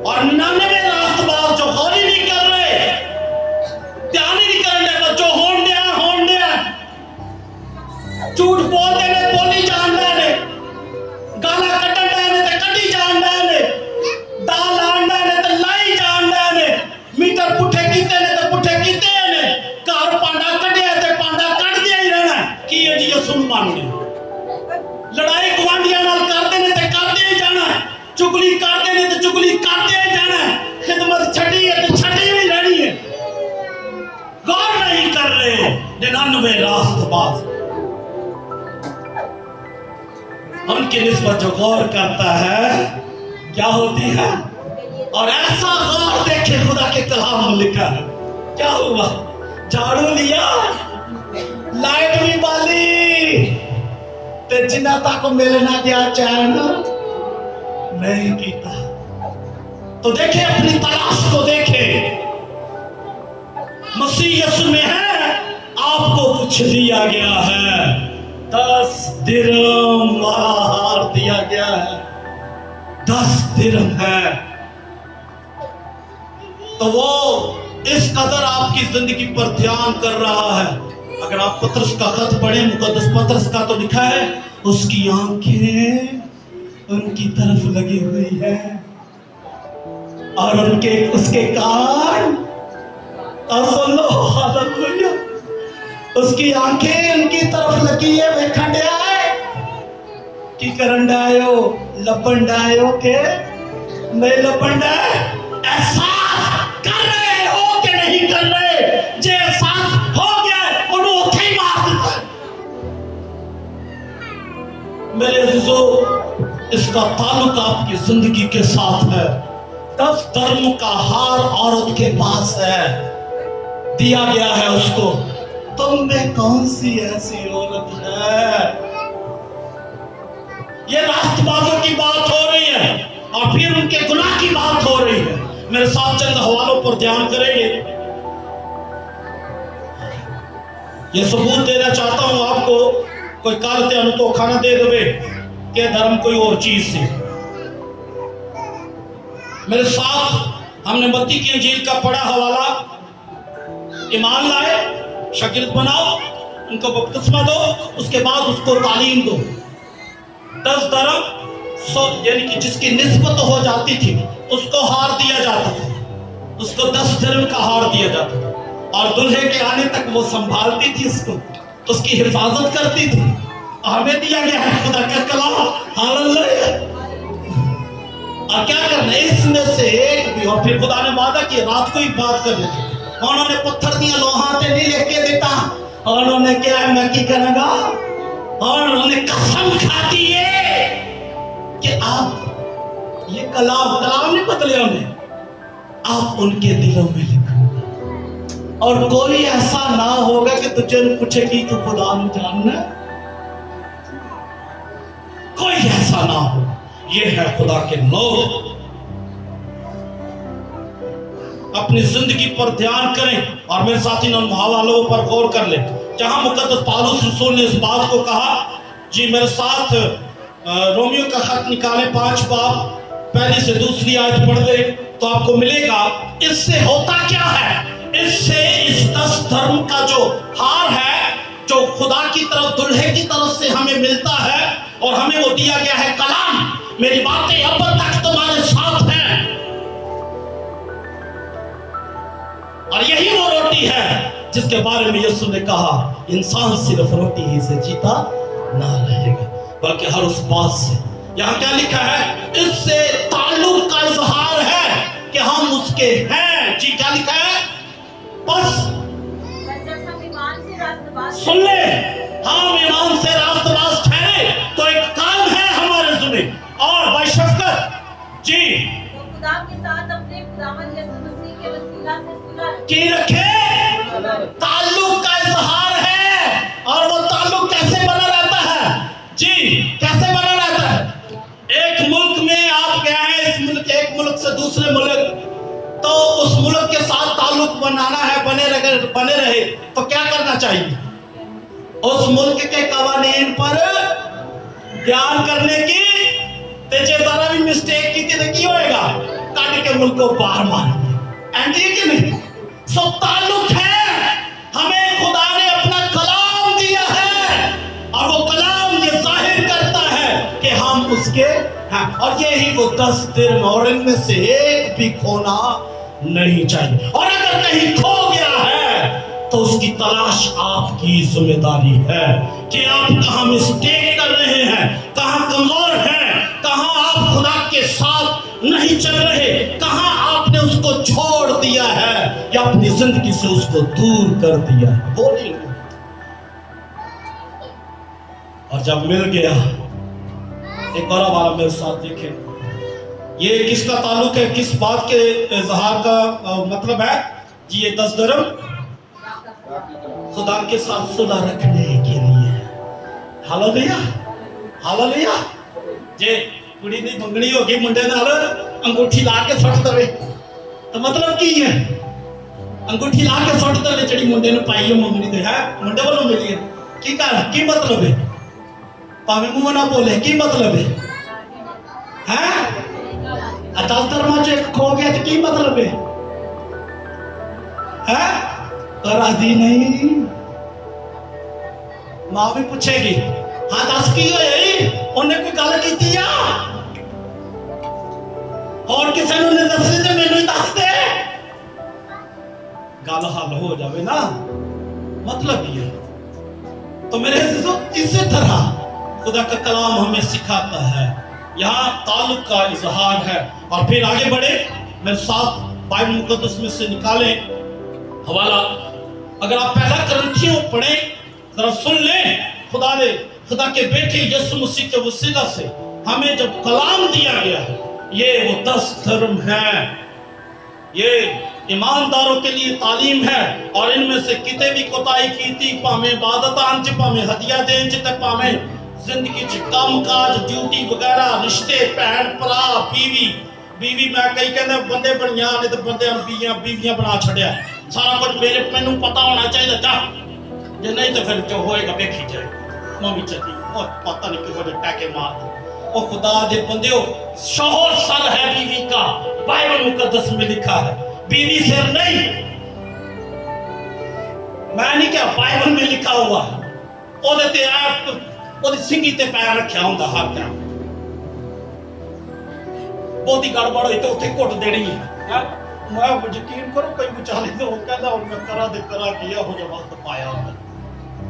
और 99 रास्तबाज जो गौर ही नहीं कर रहे, ध्यान ही नहीं कर रहे, जो होन दिया, झूठ बोलते ने बोली जान रहे, गाला कटन रहे ने कटी जान रहे, दाल आन रहे ने लाई जान रहे, मीटर पुठे कीते ने पुठे कीते ने, घर पांडा कटिया ते पांडा कट चुगली करते नहीं तो चुगली करते ही जाना है, खिदमत छठी है तो छठी ही रहनी है। गौर नहीं कर रहे 99 रास्तबाज। उनकी निस्बत जो गौर करता है क्या होती है, और ऐसा गौर देखे खुदा के कलाम में लिखा है। क्या हुआ, झाड़ू लिया, लाइट भी बाली, ते जिन्ना तक मिलना गया चैन नहीं कीता। तो देखे अपनी तलाश को देखे, मसीह यीशु में है, आपको कुछ दिया गया है, 10 दिरहम वाला हार दिया गया है, 10 दिरहम है। तो वो इस कदर आपकी जिंदगी पर ध्यान कर रहा है। अगर आप पतरस का खत पढ़े, मुकद्दस पतरस का, तो लिखा है उसकी आंखें उनकी तरफ लगी हुई है और उसके कान, और सुन लो हालेलुया, उसकी आंखें उनकी तरफ लगी है। वे खंडिया है कि करन डायो लपन डायो के नहीं लपन डाय, एहसास कर रहे हो कि नहीं कर रहे? जे एहसास हो गया उन्होंने उठे ही मार देता। मेरे अजीजों, इसका ताल्लुक आपकी जिंदगी के साथ है। 10 धर्म का हार औरत के पास है, दिया गया है उसको। तुम में कौन सी ऐसी औरत है? ये रास्तबाजों की बात हो रही है और फिर उनके गुनाह की बात हो रही है। मेरे साथ चंद हवालों पर ध्यान करेंगे। ये सबूत देना चाहता हूं आपको, कोई कालते अनु तो खाना दे देवे के धर्म कोई और चीज से। मेरे साथ हमने मत्ती की इंजील का पढ़ा हवाला, ईमान लाए, शागिर्द बनाओ, उनको बपतिस्मा दो, उसके बाद उसको तालीम दो। 10 धर्म यानी कि जिसकी निस्बत हो जाती थी उसको हार दिया जाता था, उसको 10 धर्म का हार दिया जाता था, और दुल्हे के आने तक वो संभालती थी उसको, उसकी हिफाजत करती थी। हमें दिया गया है खुदा का कलाम, हालेलुया। और क्या करना है इसमें से एक भी, और फिर खुदा ने वादा किया रात को ही बात करने की। उन्होंने पत्थर दिया, लोहाते नहीं लेके देता, और उन्होंने क्या है मैं की करूंगा, और उन्होंने कसम खा दी है कि आप ये कलाम नहीं बदले उन्हें, आप उनके दिलों में लिखो, और कोई ऐसा ना होगा कि तुझे पूछे कि तू खुदा नहीं जानना, कोई ऐसा ना हो। ये है खुदा के लोग। अपनी जिंदगी पर ध्यान करें और मेरे साथी उन हवालों पर गौर कर ले जहां मुकद्दस पौलुस रसूल ने इस बात को कहा। जी मेरे साथ रोमियो का खत निकाले 5 बाब, पहली से दूसरी आयत पढ़ ले तो आपको मिलेगा। इससे होता क्या है, इससे इस 10 धर्म का जो हार है, जो खुदा की तरफ, दुल्हे की तरफ से हमें मिलता है, और हमें वो दिया गया है कलाम, मेरी बातें अब तक तुम्हारे साथ हैं, और यही वो रोटी है जिसके बारे में यीशु ने कहा इंसान सिर्फ रोटी ही से जीता ना रहेगा बल्कि हर उस बात से। यहाँ क्या लिखा है, इससे ताल्लुक का इजहार है कि हम उसके हैं। जी क्या लिखा है, बस सुन ले, हम ईमान से रास्तबाज ठहरे तो एक काम है हमारे जुमे, और बशफ़क़त जी खुदा के साथ अपने खुदावंद यीशु मसीह के वसीला से सुलह की रखे, ताल्लुक का इजहार है। और वो ताल्लुक कैसे बना रहता है, जी कैसे बना रहता है? एक मुल्क में आप गए हैं, इस मुल्क, एक मुल्क से दूसरे मुल्क, तो उस मुल्क के साथ ताल्लुक बनाना है, बने रहे तो क्या करना चाहिए? उस मुल्क के कवानीन पर ध्यान करने की, तेजे जरा भी मिस्टेक की थी तो की होएगा, काट के मुल्क को बाहर मारेंगे। एंड ये कि नहीं, सब ताल्लुक है। हमें खुदा ने अपना कलाम दिया है, और वो कलाम ये जाहिर करता है कि हम उसके हैं, और ये ही वो 10 दिन, और इनमें से एक भी खोना नहीं चाहिए। और अगर कहीं खो गया है तो उसकी तलाश आपकी जिम्मेदारी है कि आप कहां मिस्टेक कर रहे हैं, कहां कमजोर हैं, कहां आप خدا کے ساتھ نہیں چل رہے، کہاں آپ نے اس کو چھوڑ دیا ہے یا اپنی زندگی سے اس کو دور کر دیا ہے، وہ نہیں۔ اور جب مل گیا، ایک اور والا میرے ساتھ دیکھیں، یہ کس کا تعلق ہے، کس بات کے اظہار کا مطلب ہے جی؟ یہ 10 درہم خدا کے ساتھ صلح رکھنے کے لیے۔ ہاللیلویا، ہاللیلویا۔ جے کڑی دی منگنی ہوگی، منڈے نال انگوٹھی لا کے سٹ دے تو مطلب کی ہے؟ انگوٹھی لا کے سٹ دے جڑی منڈے نو پائی ہے منگنی تے، ہے منڈے والوں ملی ہے، کی کر کی مطلب ہے؟ پاویں منہ نہ بولے، کی مطلب ہے؟ ہیں 10 درہم چ ایک کھو گیا تو کی مطلب ہے؟ راضی نہیں؟ ماں بھی پوچھے گی، ہاں دس کی ہوئی، انہیں کوئی گل کی اور کسی نے دسنی تو مینوں ہی دس دے، گل حل ہو جاوے نا، مطلب یہ۔ تو میرے عزیزو، اسی طرح خدا کا کلام ہمیں سکھاتا ہے، یہاں تعلق کا اظہار ہے۔ اور پھر آگے بڑھے، میرے ساتھ بائبل مقدس میں سے نکالیں حوالہ، اگر آپ پہلا کرنتھیوں پڑھیں، ذرا سن لیں، خدا کے بیٹے یسوع مسیح کے وسیلہ سے ہمیں جب کلام دیا گیا ہے، یہ وہ 10 دھرم ہیں، یہ ایمانداروں کے لیے تعلیم ہے، اور ان میں سے کتے بھی کوتاہی کیتی، پاویں عبادت آن چ، پاویں ہدیہ دین چ، تے پاویں زندگی چ کام کاج ڈیوٹی وغیرہ، رشتے، بہن بھرا، بیوی میں کئی کہندے بندے بنیاں نے تے بندے بیویاں بنا چھڑیا، سارا کچھ مینوں پتہ ہونا چاہیے، جا جے نہیں تو پھر جو ہوئے گا دیکھی جائے گا، ممی چلی اور پتہ نہیں کہو جو ٹیکے مار دے۔ او خدا دے بندیو، شوہر سر ہے بیوی کا، بائبل مقدس میں لکھا ہے، بیوی سر نہیں، میں نہیں کہا، بائبل میں لکھا ہوا ہے، او دے تے آپ او دی سنگی تے پیر رکھیا ہوندا ہر ٹائم، بہت ہی گڑبڑ ہوئی تو اتنے کٹ دینی ہے۔ میں یقین کرو کئی بچارے تو وہ کہنا ہوں میں کرا دے کرا کیا ہو جا وقت پایا ہوتا،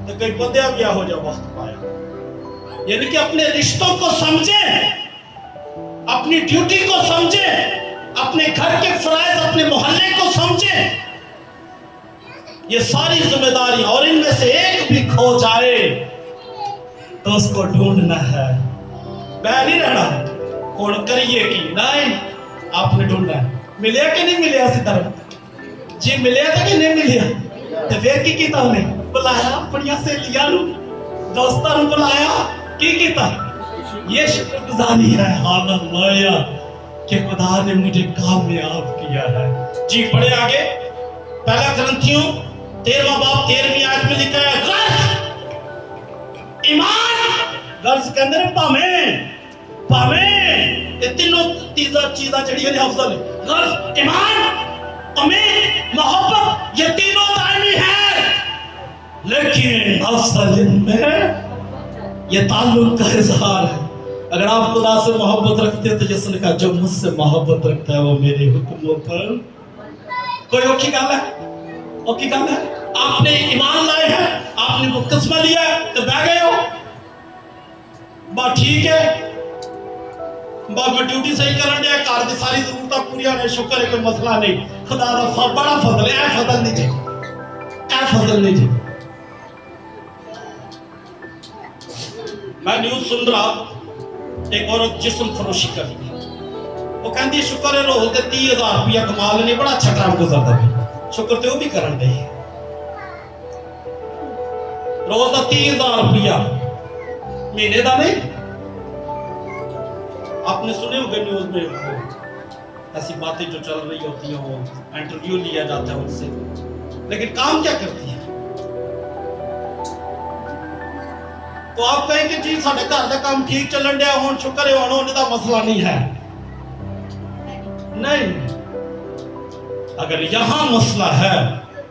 تو کئی بندے گیا ہو جا وقت پایا، یعنی کہ اپنے رشتوں کو سمجھیں، اپنی ڈیوٹی کو سمجھیں، اپنے گھر کے فرائض، اپنے محلے کو سمجھیں، یہ ساری ذمہ داری، اور ان میں سے ایک بھی کھو جائے تو اس کو ڈھونڈنا ہے، میں نہیں رہنا کون کریے کی نہیں، آپ نے ڈھونڈنا ہے۔ ملیا کہ نہیں ملیا اسی طرح جی؟ ملیا تھا کہ نہیں ملیا؟ تو پھر کی کیتا انہیں؟ بلایا اپنی سہیلیاں نو، دوستاں نو بلایا، کی کیتا؟ یہ شکر گزاری ہے، ہاللیلویا، کہ خدا نے مجھے کامیاب کیا ہے۔ جی پڑھے آگے، پہلا کرنتھیوں 13واں باب 13ویں آیت میں لکھا ہے، غرض ایمان، غرض کے اندر پاویں یہ تینوں چیزاں جڑی ہیں افضل ہے، غرض، ایمان، امید، محبت، یہ تینوں دائمی ہیں، لیکن افضل ان میں یہ تعلق کا اظہار ہے۔ اگر آپ خدا سے محبت رکھتے ہیں تو جس نے کہا جو مجھ سے محبت رکھتا ہے وہ میرے حکموں پر، کوئی اوکھی گل ہے؟ اوکھی گل ہے؟ آپ نے ایمان لائے ہیں، آپ نے مقدمہ لیا ہے تو بہ گئے ہو، بات ٹھیک ہے، بات میں ڈیوٹی صحیح کرن دیا، کار کی ساری ضرورتیں پوریا نے، شکر ہے، کوئی مسئلہ نہیں، خدا دا بڑا فضل ہے، اے فضل نہیں جی، اے فضل نہیں جی۔ میں نیوز سن رہا، ایک عورت جسم فروشی کر رہی ہے، وہ کہندی شکر ہے روز دے 30,000 روپیہ کما لینے، بڑا اچھا ٹائم گزرتا ہے، شکر تے وہ بھی کرن دے، روز دا 30,000 روپیہ مہینے دا نہیں۔ آپ نے سنے ہوگے نیوز میں ایسی باتیں جو چل رہی ہوتی ہیں، وہ انٹرویو لیا جاتا ہے ان سے، لیکن کام کیا کرتی ہے؟ تو آپ کہیں کہ جی ساڈے گھر دا کام ٹھیک چلن ڈیا، ہن شکر ہے، ہن انہاں دا مسئلہ نہیں ہے، نہیں، اگر یہاں مسئلہ ہے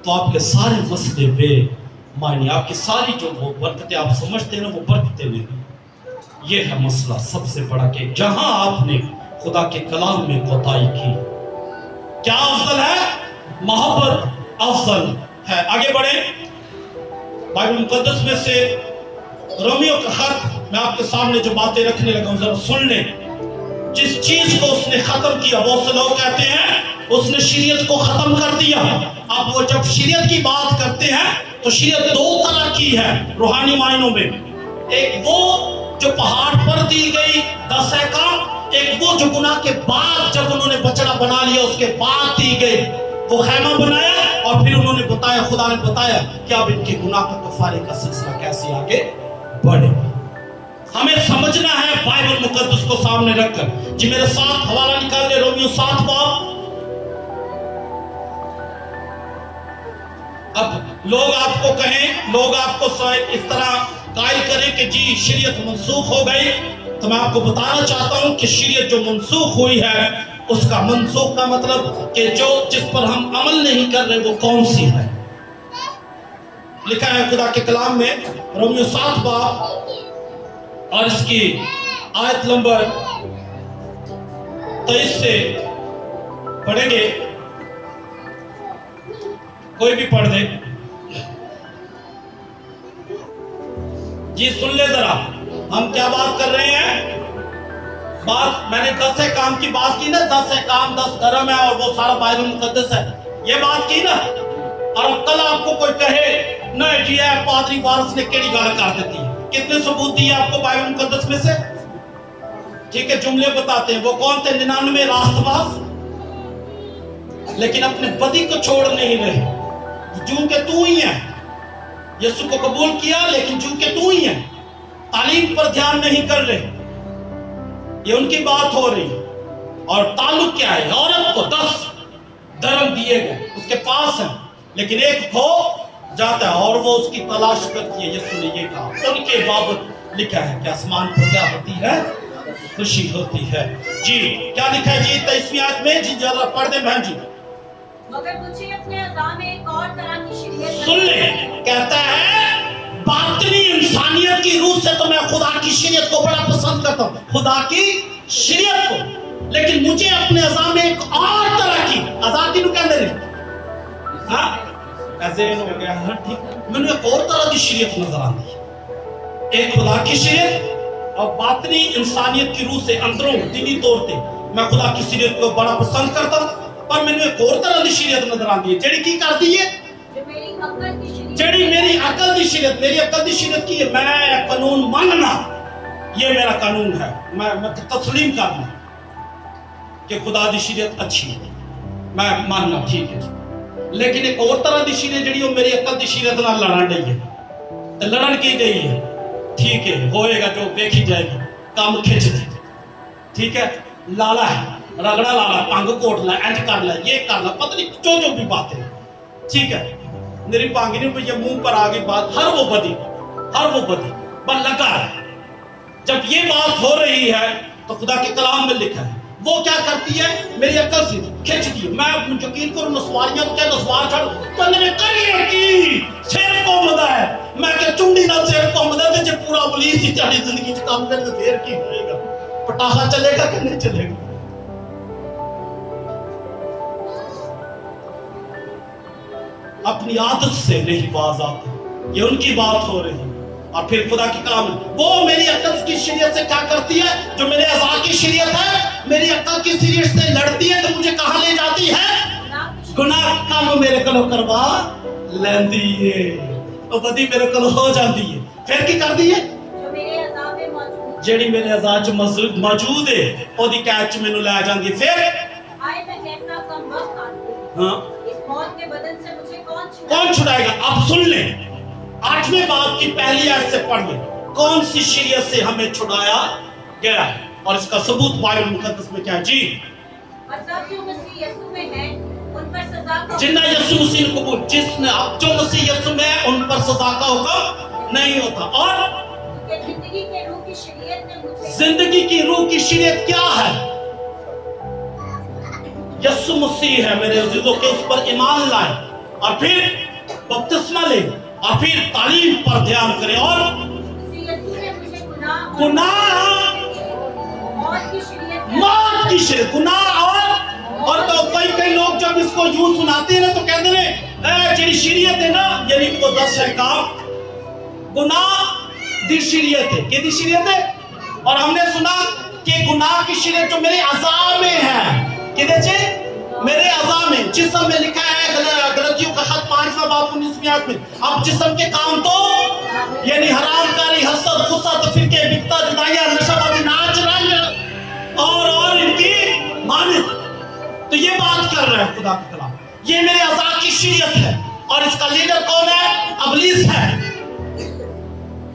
تو آپ کے سارے مسئلے بے معنی، آپ کی ساری جو وہ برکتیں آپ سمجھتے ہیں نا، وہ برکتیں نہیں۔ یہ ہے مسئلہ سب سے بڑا کہ جہاں آپ نے خدا کے کلام میں کوتاہی کی۔ کیا افضل ہے؟ محبت افضل ہے۔ آگے بڑھیں، بائبل مقدس میں سے رومیو کا خط، میں آپ کے سامنے جو باتیں رکھنے لگا ہوں ذرا سن لیں، जिस चीज को उसने खत्म किया, बहुत से लोग कहते हैं उसने शरीयत को खत्म कर दिया। अब वो जब शरीयत की बात करते हैं तो शरीयत दो तरह की है रूहानी मायनों में। एक वो जो पहाड़ पर दी गई 10 अहकाम, एक वो जो गुनाह के बाद जब उन्होंने बछड़ा बना लिया उसके बाद दी गई। वो खैमा बनाया और फिर उन्होंने बताया, खुदा ने बताया कि अब इनके गुनाह के कफारे का सिलसिला कैसे आगे बढ़ेगा। हमें समझना है बाइबल मुकद्दस को सामने रखकर। जी मेरे साथ हवाला निकाल ले, रोमियो 7 बाब। अब लोग आपको कहें, लोग आपको इस तरह कायल करें कि जी शरीयत मनसूख हो गई, तो मैं आपको बताना चाहता हूं कि शरीयत जो मनसूख हुई है उसका मनसूख का मतलब कि जो जिस पर हम अमल नहीं कर रहे वो कौन सी है। लिखा है खुदा के कलाम में रोमियो 7 बाब और इसकी आयत नंबर 23 से पढ़ेंगे, कोई भी पढ़ दे। जी सुन ले जरा, हम क्या बात कर रहे हैं। बात मैंने 10 अहकाम की बात की ना, 10 अहकाम 10 धर्म है और वो सारा बाइबल मुकद्दस है, ये बात की ना। और अब कल आपको कोई कहे ना जी है पादरी वारिस ने केड़ी गाल कर देती है, कितने सबूत दिए आपको बाइबल मुकद्दस में से? ठीक है, जुमले बताते हैं। वो कौन थे? 99 रास्तबाज, लेकिन अपने बदी को छोड़ नहीं रहे। जू के तू ही है, यीशु को कबूल किया लेकिन जू के तू ही है। तालीम पर ध्यान नहीं कर रहे, ये उनकी बात हो रही। और ताल्लुक क्या है? औरत को 10 धर्म दिए गए उसके पास है, लेकिन एक खो जाता है और वो उसकी तलाश करती है। यीशु ने ये कहा, उनके बाबत लिखा है कि आसमान पर क्या होती है? खुशी होती है। जी क्या लिखा है जी 23वीं आयत में? जी जरा पढ़ दे बहन जी। मगर मुझे अपने अज़ा में एक और तरह की शरीयत सुन ले, कहता है बातिनी इंसानियत की रूह से तो मैं खुदा की शरीयत को बड़ा पसंद करता हूँ, खुदा की शरीयत को, लेकिन मुझे अपने अज़ा में एक और तरह की अज़ा की कहते हैं हो गया है, ठीक, मैंने एक और तरह की शरीयत नजर आती है। एक खुदा की शरीयत और बातिनी इंसानियत की रूह से अंदरों दीनी तौर पे मैं खुदा की शरीयत को बड़ा पसंद करता हूँ, पर मैंने एक और तरह की शरीयत नजर आती है जेड़ी की करती है, जो मेरी अकल की शरीयत, जेड़ी मेरी अकल की शरीयत, मेरी अकल की शरीयत की है मैं कानून मानना, ये मेरा कानून है, मैं तस्लीम करना कि खुदा की शरीयत अच्छी है, मैं मानना ठीक है। लेकिन एक और तरह की शरीयत जेड़ी मेरी अकल की शरीयत नाल लड़न रही है, तो लड़न की गई है, ठीक है होएगा जो देखी जाएगी, काम खिंच ठीक है, लाला है, रगड़ा लाला, पंग कोट ला, इंज कर ला, ये कर ला, पता नहीं जो भी बातें, ठीक है। मेरी पांगी ने ये मुंह पर आ गई बात, हर वो बदी पर लगा है। जब ये बात हो रही है तो खुदा के कलाम में लिखा है वो क्या करती है, मेरी अकल से खिंच दी। मैं यकीन करूं नस्वारियां क्या नस्वार छड़ तंदने करिए की सिर घुमदा है, मैं क्या चुंडी ना सिर घुमदा ते जे पूरा पुलिस ही तेरी जिंदगी च काम करे तो फिर की होएगा, पटाखा चलेगा कि नहीं चलेगा। अपनी आदत से नहीं बाज आते, ये उनकी बात हो रही है। और फिर खुदा की कलाम वो मेरी अकल की शरीयत से क्या करती है, जो मेरे अज़ा की शरीयत है, मेरी अकल की शरीयत से लड़ती है तो मुझे कहां ले जाती है? गुनाह काम मेरे को करवा लेंदी है, तो बदी मेरे को हो जाती है। फिर की करती है? जो मेरे अज़ा में मौजूद, जेड़ी मेरे अज़ा च मौजूद है ओदी कैद च मेनू ले जाती है। फिर आए मैं कहता कम वक्त आती, हां इस मौत के बदन से मुझे कौन छुड़ाएगा? अब सुन ले 8वें बाब की पहली आयत से पढ़ ले, कौन सी शरीयत से हमें छुड़ाया गया है, और इसका सबूत बाइबल मुकद्दस में क्या है जी? और सब जो मसीह यीशु में है उन पर सजा का, जिन्ना यीशु मसीह को कबूल, जिसने अब जो मसीह यीशु में है उन पर सजा का हुक्म नहीं होता। और जिंदगी के रूह की शरीयत ने मुझे, जिंदगी की रूह की शरीयत क्या है? यीशु मसीह है मेरे अजीजों के, उस पर ईमान लाए और फिर बपतिस्मा ले और फिर तालीम पर ध्यान करें। और यीशु ने मुझे गुनाह मौत की शरीयत, गुनाह और तो कई लोग जब इसको यूं सुनाते हैं ना तो कहते हैं जेडी शरीयत है ना, यानी कि वो 10 अहकाम गुनाह दी शरीयत है, क्या दी शरीयत है? और हमने सुना कि गुनाह की शरीयत जो मेरे अज़ा में है, किधर से? मेरे अज़ा में, जिस्म में लिखा है गलतियों का खत 5वां बाब 19वीं आयत में। अब जिस्म के काम तो यानी हरामकारी, हसद, गुस्सा, तफरीके, बिकता, जुदाइयां, नशाबाजी, नाच रंग और इनकी मानित। तो ये बात कर रहा है खुदा के खिलाफ। ये मेरे अज़ा की शरीयत है और इसका लीडर कौन है? इब्लीस है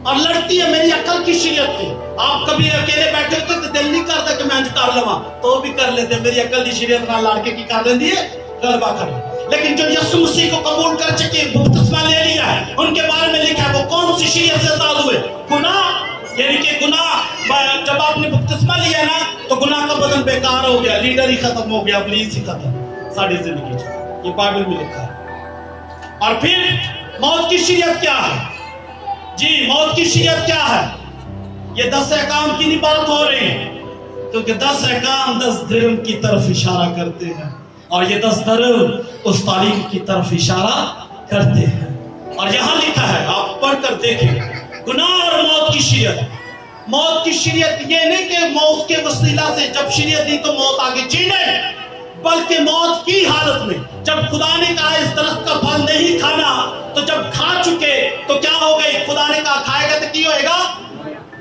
और लड़ती है मेरी अकल की शरीयत पे। आप कभी अकेले बैठे होते तो दिल नहीं करता कि मैं इंज कर लवा, तो भी कर लेते। मेरी अकल की शरीयत ना लड़के की कर लेती है, गलबा कर ले। लेकिन जो यीशु मसीह को कबूल कर चुके, बपतिस्मा ले लिया है, उनके बारे में लिखा है वो कौन सी शरीयत से आजाद हुए? गुनाह, यानी कि गुनाह। जब आपने बपतिस्मा लिया ना तो गुनाह का बदन बेकार हो गया, लीडर ही खत्म हो गया, इब्लीस ही खत्म सारी जिंदगी। ये बाइबल में लिखा है। और फिर मौत की शरीयत क्या है? जी, मौत की शरीयत क्या है? ये 10 अहकाम की नहीं बात हो रही है, क्योंकि 10 अहकाम 10 धर्म की तरफ इशारा करते हैं और ये 10 धर्म उस तारीख की तरफ इशारा करते हैं। और यहाँ लिखा है, आप पढ़कर देखें, गुनाह और मौत की शरीयत। मौत की शरीयत ये नहीं कि मौत के वसीला से जब शरीयत दी तो मौत आगे जीने, बल्कि मौत की हालत में जब खुदा ने कहा इस दरख्त का फल नहीं खाना, तो जब खा चुके तो क्या हो गई? खुदा ने कहा खाएगा तो क्या होएगा?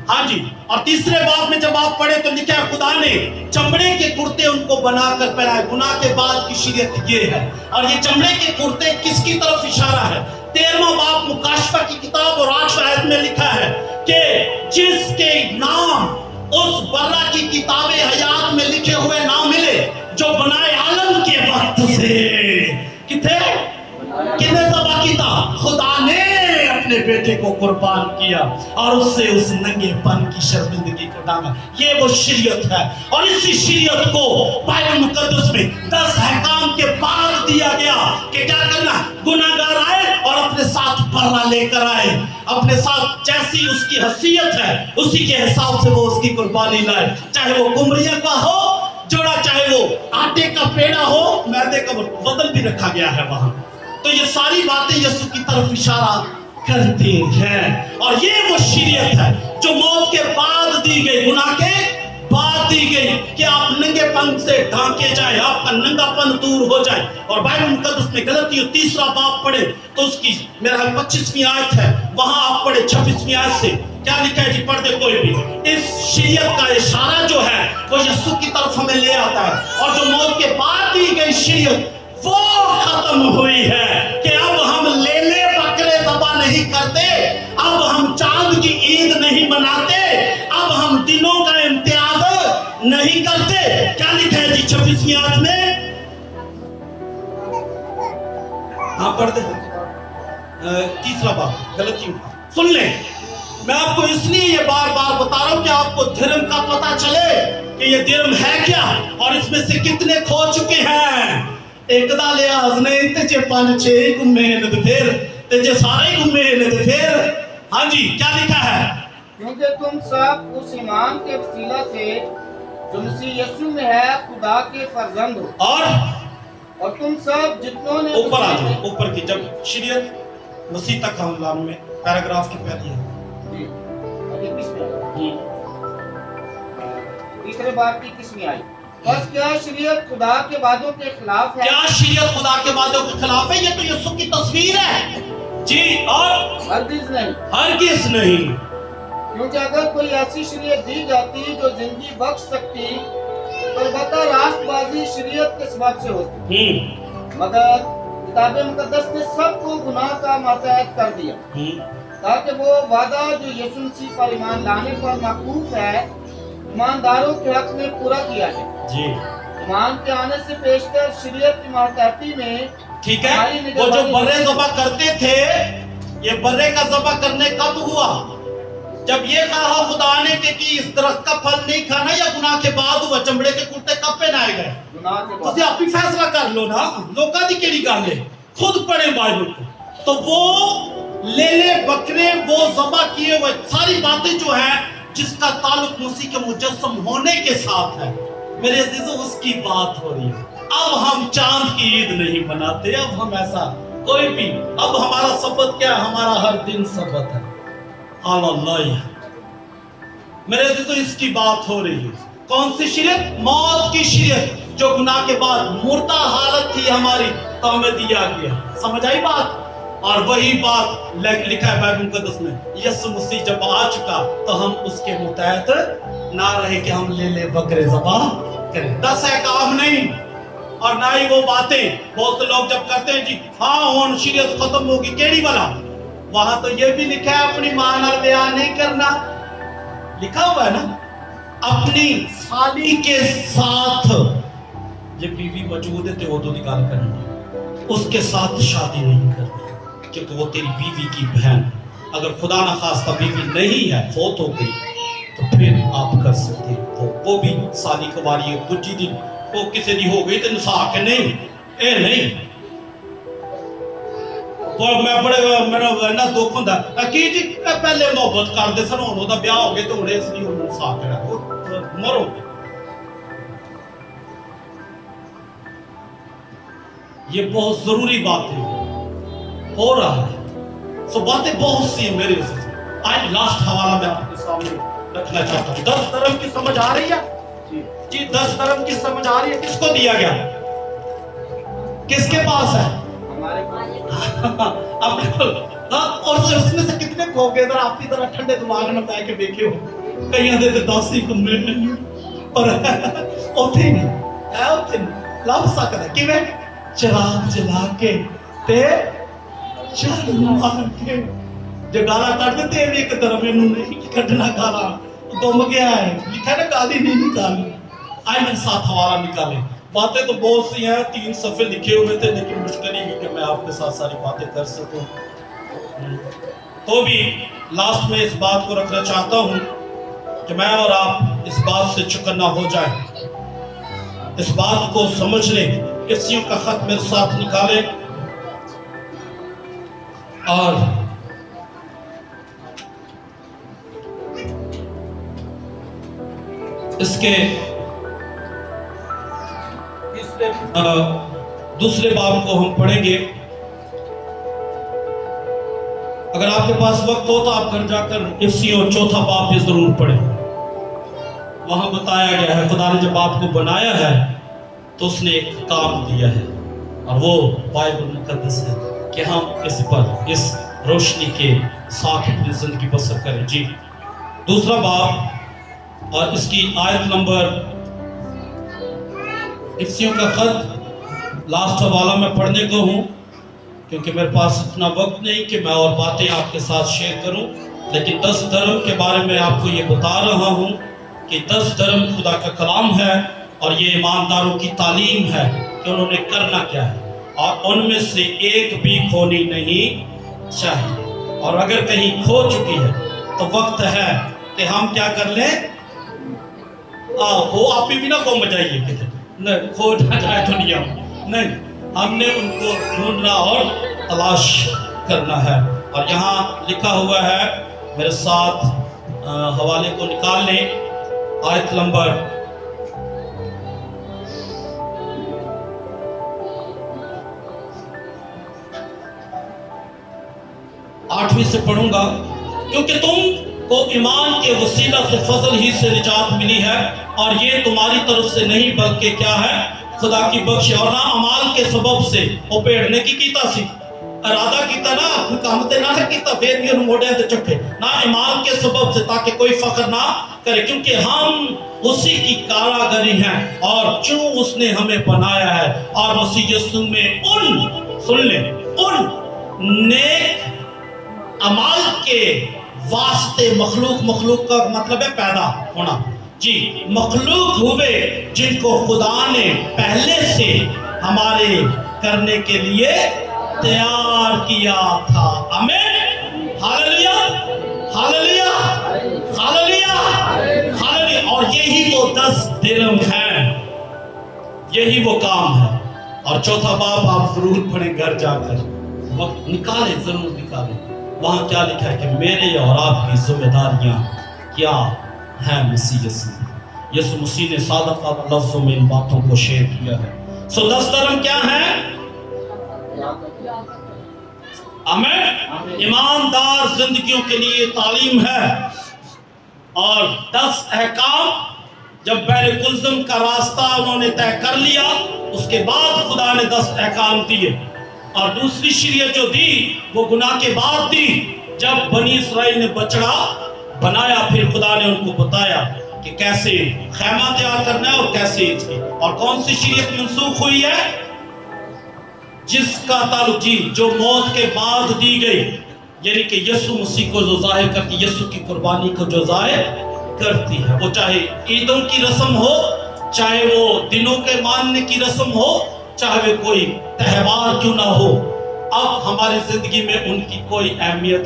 हाँ जी। और तीसरे बाब में जब आप पढ़े तो लिखा है खुदा ने चमड़े के कुर्ते उनको बनाकर पहनाए। गुनाह के बाद की शरीयत ये है। और ये चमड़े के कुर्ते किसकी तरफ इशारा है? 13वां बाब मुकाशफा की किताब और 8वां आयत में लिखा है कि जिसके नाम उस बर्रा की किताबे हयात में लिखे हुए ना मिले जो बनाए आलम के वक्त से कितने ज़बा कीता? खुदा ने अपने बेटे को कुर्बान किया और उससे उस नंगेपन की शर्मिंदगी को डाला। ये वो शरीयत है और इसी शरीयत को बाइबल मुकद्दस में 10 अहकाम के बाद दिया गया कि क्या करना? गुनाहगार आए और अपने साथ बर्रा लेकर आए, अपने साथ जैसी उसकी हैसियत है उसी के हिसाब से वो उसकी कुर्बानी लाए, चाहे वो कुमरिया का हो जोड़ा, चाहे वो आटे का पेड़ा हो, मैदे का वजन भी रखा गया है वहां। तो ये सारी बातें यीशु की तरफ इशारा करती हैं और ये वो शरीयत है जो मौत के बाद दी गई, गुनाह के बाद दी गई कि आप नंगेपन से ढांके जाए, आपका नंगापन दूर हो जाए। और बाइबल मुकद्दस में गलतियों 3रा बाब पढ़े तो उसकी मेरा 25वीं आयत है, वहां आप पढ़े 26वीं आयत से क्या लिखा है जी? पढ़ दे कोई भी। इस शरीयत का इशारा जो है वो यीशु की तरफ हमें ले आता है और जो मौत के बाद दी गई शरीयत वो खत्म हुई है कि अब हम लेले बकरे ज़बा नहीं करते, अब हम चांद की ईद नहीं मनाते, अब हम दिनों का इम्तियाज नहीं करते। क्या लिखा है जी 26वीं आयत में? हाँ पढ़ दे। 3रा बाब गलतियों का सुन ले। मैं आपको इसलिए ये बार बार बता रहा हूं कि आपको धर्म का पता चले कि ये धर्म है क्या और इसमें से कितने खो चुके हैं। एक दा लिहाज नहीं ते जे 5-6 घूमे ने तो फिर सारे घूमे ने तो फिर। हाँ जी, क्या लिखा है? क्योंकि तुम सब उस ईमान के वसीला से जो मसीह यीशु में है खुदा के फर्जंद हो और तुम सब जितनों ने ऊपर आ जाओ, ऊपर की जब शरीयत मसीह तक हम में पैराग्राफ की पहली है जी, अभी 21 तीसरे बाब की 21वीं आई। बस क्या शरीयत खुदा के वादों के खिलाफ है? क्या शरीयत खुदा के वादों के खिलाफ है? ये तो यीशु की तस्वीर है जी, और हरगिज़ नहीं, हरगिज़ नहीं। क्योंकि अगर कोई ऐसी शरीयत दी जाती जो जिंदगी बख्श सकती तो अलबत्ता रास्तबाजी शरीयत के सबब से होती, मगर किताब मुकद्दस ने सबको गुनाह का मातहत कर दिया ताकि वो वादा जो यीशु मसीह पर ईमान लाने पर मौकूफ है ईमानदारों के हक में पूरा किया है जी। ईमान के आने से पेशतर शरीयत की मातहती में ठीक है। वो जो बर्रे ज़बा करते थे, ये बर्रे का ज़बा करने कब हुआ? जब ये कहा खुदा ने कि इस दरख्त का फल नहीं खाना, या गुनाह के बाद हुआ? चमड़े के कुर्ते कब पहनाए गए? गुनाह के तो आप ही फैसला कर लो ना, लोका दी केड़ी गल है, खुद पढ़े बाइबल को। तो वो लेले बकरे वो ज़बा किए हुए सारी बातें जो है जिसका ताल्लुक मसीह के मुजस्सम होने के साथ है, मेरे अजीजों उसकी बात हो रही है। अब हम चांद की ईद नहीं मनाते, अब हम ऐसा कोई भी, अब हमारा सब्बत क्या है? हमारा हर दिन सब्बत है। हालेलुया। मेरे अजीजों इसकी बात हो रही है। कौन सी शरीयत? मौत की शरीयत, जो गुनाह के बाद मुर्दा हालत थी हमारी, तो हमें दिया गया। समझ आई बात? और वही बात लिखा है बाइबल मुकद्दस में, यीशु मसीह जब आ चुका तो हम उसके मुतहत ना रहे कि हम ले बकरे ज़बाह करें। 10 अहकाम नहीं, और ना ही वो बातें बहुत से लोग जब करते हैं जी हाँ हुन शरीयत खत्म होगी, केड़ी वाला? वहां तो ये भी लिखा है अपनी मां नाल ब्याह नहीं करना, लिखा हुआ है ना, अपनी साली के साथ ये बीवी मौजूद है तो वो तो निकाल करनी, उसके साथ शादी नहीं करनी, क्योंकि वो तेरी बीवी की बहन। अगर खुदा ना खास्ता बीवी नहीं है, फौत हो गई, तो फिर आप कर सकते हो। वो भी साली कुवारी है, दूजी दिन वो किसी दी हो गई तो नसा के नहीं, ए नहीं, और मैं बड़े मेरा ना दुख होंदा की जी पहले मोहब्बत करते सन, हुण ओदा ब्याह हो गया तो हुण इसलिए हुण नसा के मरो। ये बहुत जरूरी बात है, हो रहा है। सो बातें बहुत सी है मेरे से। आज लास्ट हवाला मैं आपके सामने रखना चाहता हूँ। 10 धर्म की समझ आ रही है जी? 10 धर्म की समझ आ रही है? किसको दिया गया? किसके पास है? हमारे अपने को। और उसमें से कितने खो गए? इधर आपकी तरह ठंडे दिमाग में बैठ के देखे हो, कई दे 10 ही कमरे में, पर उठे नहीं है, उठे नहीं लभ सकता किवें? चिराग जला के ते चालू मार के। जो गाला कट देते हैं एक तरफ इन्हों नहीं कटना, गाला गुम गया है, लिखा ना गाली नहीं निकाली। आई मैंने 7 हवाला निकाले। बातें तो बहुत सी हैं, 3 सफ़े लिखे हुए थे, लेकिन मुश्किल ही है कि मैं आपके साथ सारी बातें कर सकूं। तो भी लास्ट में इस बात को रखना चाहता हूं कि मैं और आप इस बात से चौकन्ना हो जाएं, इस बात को समझ लें। इफ्सियों का खत मेरे साथ निकाले और इसके दूसरे बाब को हम पढ़ेंगे। अगर आपके पास वक्त हो तो आप घर जाकर इफ्सियों 4था बाब भी जरूर पढ़ें। वहां बताया गया है खुदा ने जब आपको बनाया है तो उसने एक काम दिया है, और वो बाइबल मुकद्दस है कि हम इस पर, इस रोशनी के साथ अपनी जिंदगी बसर करें। जी, दूसरा बाब और इसकी आयत नंबर, इफ्सियों का खत लास्ट हवाला में पढ़ने को हूँ, क्योंकि मेरे पास इतना वक्त नहीं कि मैं और बातें आपके साथ शेयर करूं। लेकिन 10 धर्म के बारे में आपको ये बता रहा हूं कि 10 धर्म खुदा का कलाम है, और ये ईमानदारों की तालीम है कि उन्होंने करना क्या है, और उनमें से एक भी खोनी नहीं चाहिए। और अगर कहीं खो चुकी है तो वक्त है कि हम क्या कर लें, वो आप भी ना गुम जाइए कितने, नहीं खो ना जाए दुनिया में, नहीं, हमने उनको ढूंढना और तलाश करना है। और यहाँ लिखा हुआ है, मेरे साथ हवाले को निकाल लें, आयत नंबर 8वीं से पढ़ूंगा। क्योंकि तुमको ईमान के वसीला से फजल ही से निजात मिली है, और ये तुम्हारी तरफ से नहीं बल्कि क्या है, खुदा की बख्श। और ना अमाल के सबब से वो पेड़ ने की कीता सी, इरादा कीता ना, काम ते ना कीता, फिर भी मोड़े ते चुके ना, ईमान के सबब से, ताकि कोई फख्र ना करे, क्योंकि हम उसी की कारागरी हैं, और जो उसने हमें बनाया है, और मसीह यीशु में उन, सुन ले, उन नेक अमाल के वास्ते मखलूक का मतलब है पैदा होना जी, मखलूक हुए जिनको खुदा ने पहले से हमारे करने के लिए तैयार किया था। आमीन, हालेलुया, हालेलुया, हालेलुया, हालेलुया। और यही वो 10 धर्म हैं, यही वो काम है। और 4था बाब आप जरूर पढ़ें घर जाकर, वक्त निकालें, जरूर निकालें। वहां क्या लिखा है कि मेरे और आपकी जिम्मेदारियां क्या हैं। मसीह यीशु मसीह ने सादा लफ्जों में इन बातों को शेयर किया है। सो 10 धर्म क्या हैं? आमीन। ईमानदार जिंदगियों के लिए तालीम है, और 10 अहकाम जब बैर कुलजुम का रास्ता उन्होंने तय कर लिया, उसके बाद खुदा ने 10 अहकाम दिए। और दूसरी शरीयत जो दी वो गुनाह के बाद दी, जब बनी इसराइल ने बछड़ा बनाया, फिर खुदा ने उनको बताया कि कैसे खैमा तैयार करना है और कैसे इसकी। और कौन सी शरीयत मनसूख हुई है? जिसका ताल्लुक जी जो मौत के बाद दी गई, यानी कि यीशु मसीह को जो जाहिर करती, यीशु की कुर्बानी को जो जाहिर करती है, वो चाहे ईदों की रस्म हो, चाहे वो दिनों के मानने की रस्म हो, चाहे वे कोई त्यौहार क्यों ना हो, अब हमारी जिंदगी में उनकी कोई अहमियत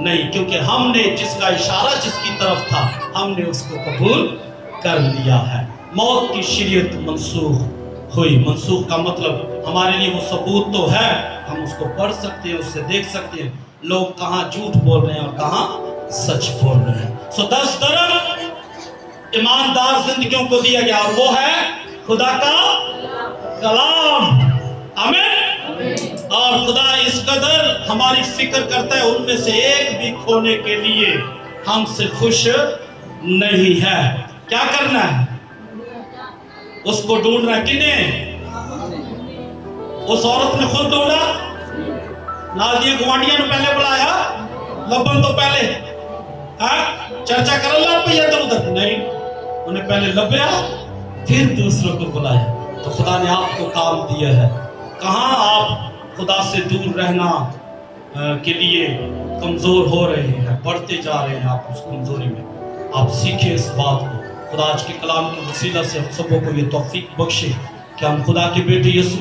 नहीं, क्योंकि हमने जिसका इशारा जिसकी तरफ था, हमने उसको कबूल कर लिया है। मौत की शरीयत मनसूख हुई। मनसूख का मतलब हमारे लिए वो सबूत तो है, हम उसको पढ़ सकते हैं, उससे देख सकते हैं लोग कहाँ झूठ बोल रहे हैं और कहाँ सच बोल रहे हैं। सो 10 दरम ईमानदार जिंदगियों को दिया गया, और वो है खुदा का कलाम। आमीन। और खुदा इस कदर हमारी फिक्र करता है, उनमें से एक भी खोने के लिए हमसे खुश नहीं है। क्या करना है? उसको ढूंढना है। किने? उस औरत ने खुद ढूंढा, नाल दिया गुआंढियां ने पहले बुलाया, लबन तो पहले चर्चा कर ला पे इधर उधर नहीं, उन्हें पहले लभया फिर दूसरों को बुलाया। तो खुदा ने आपको काम दिया है। कहाँ आप खुदा से दूर रहना के लिए कमजोर हो रहे हैं, बढ़ते जा रहे हैं आप उस कमजोरी में। आप सीखिए इस बात को। खुदा आज के कलाम के वसीला से हम सबों को ये तौफीक बख्शे कि हम खुदा के बेटे यीशु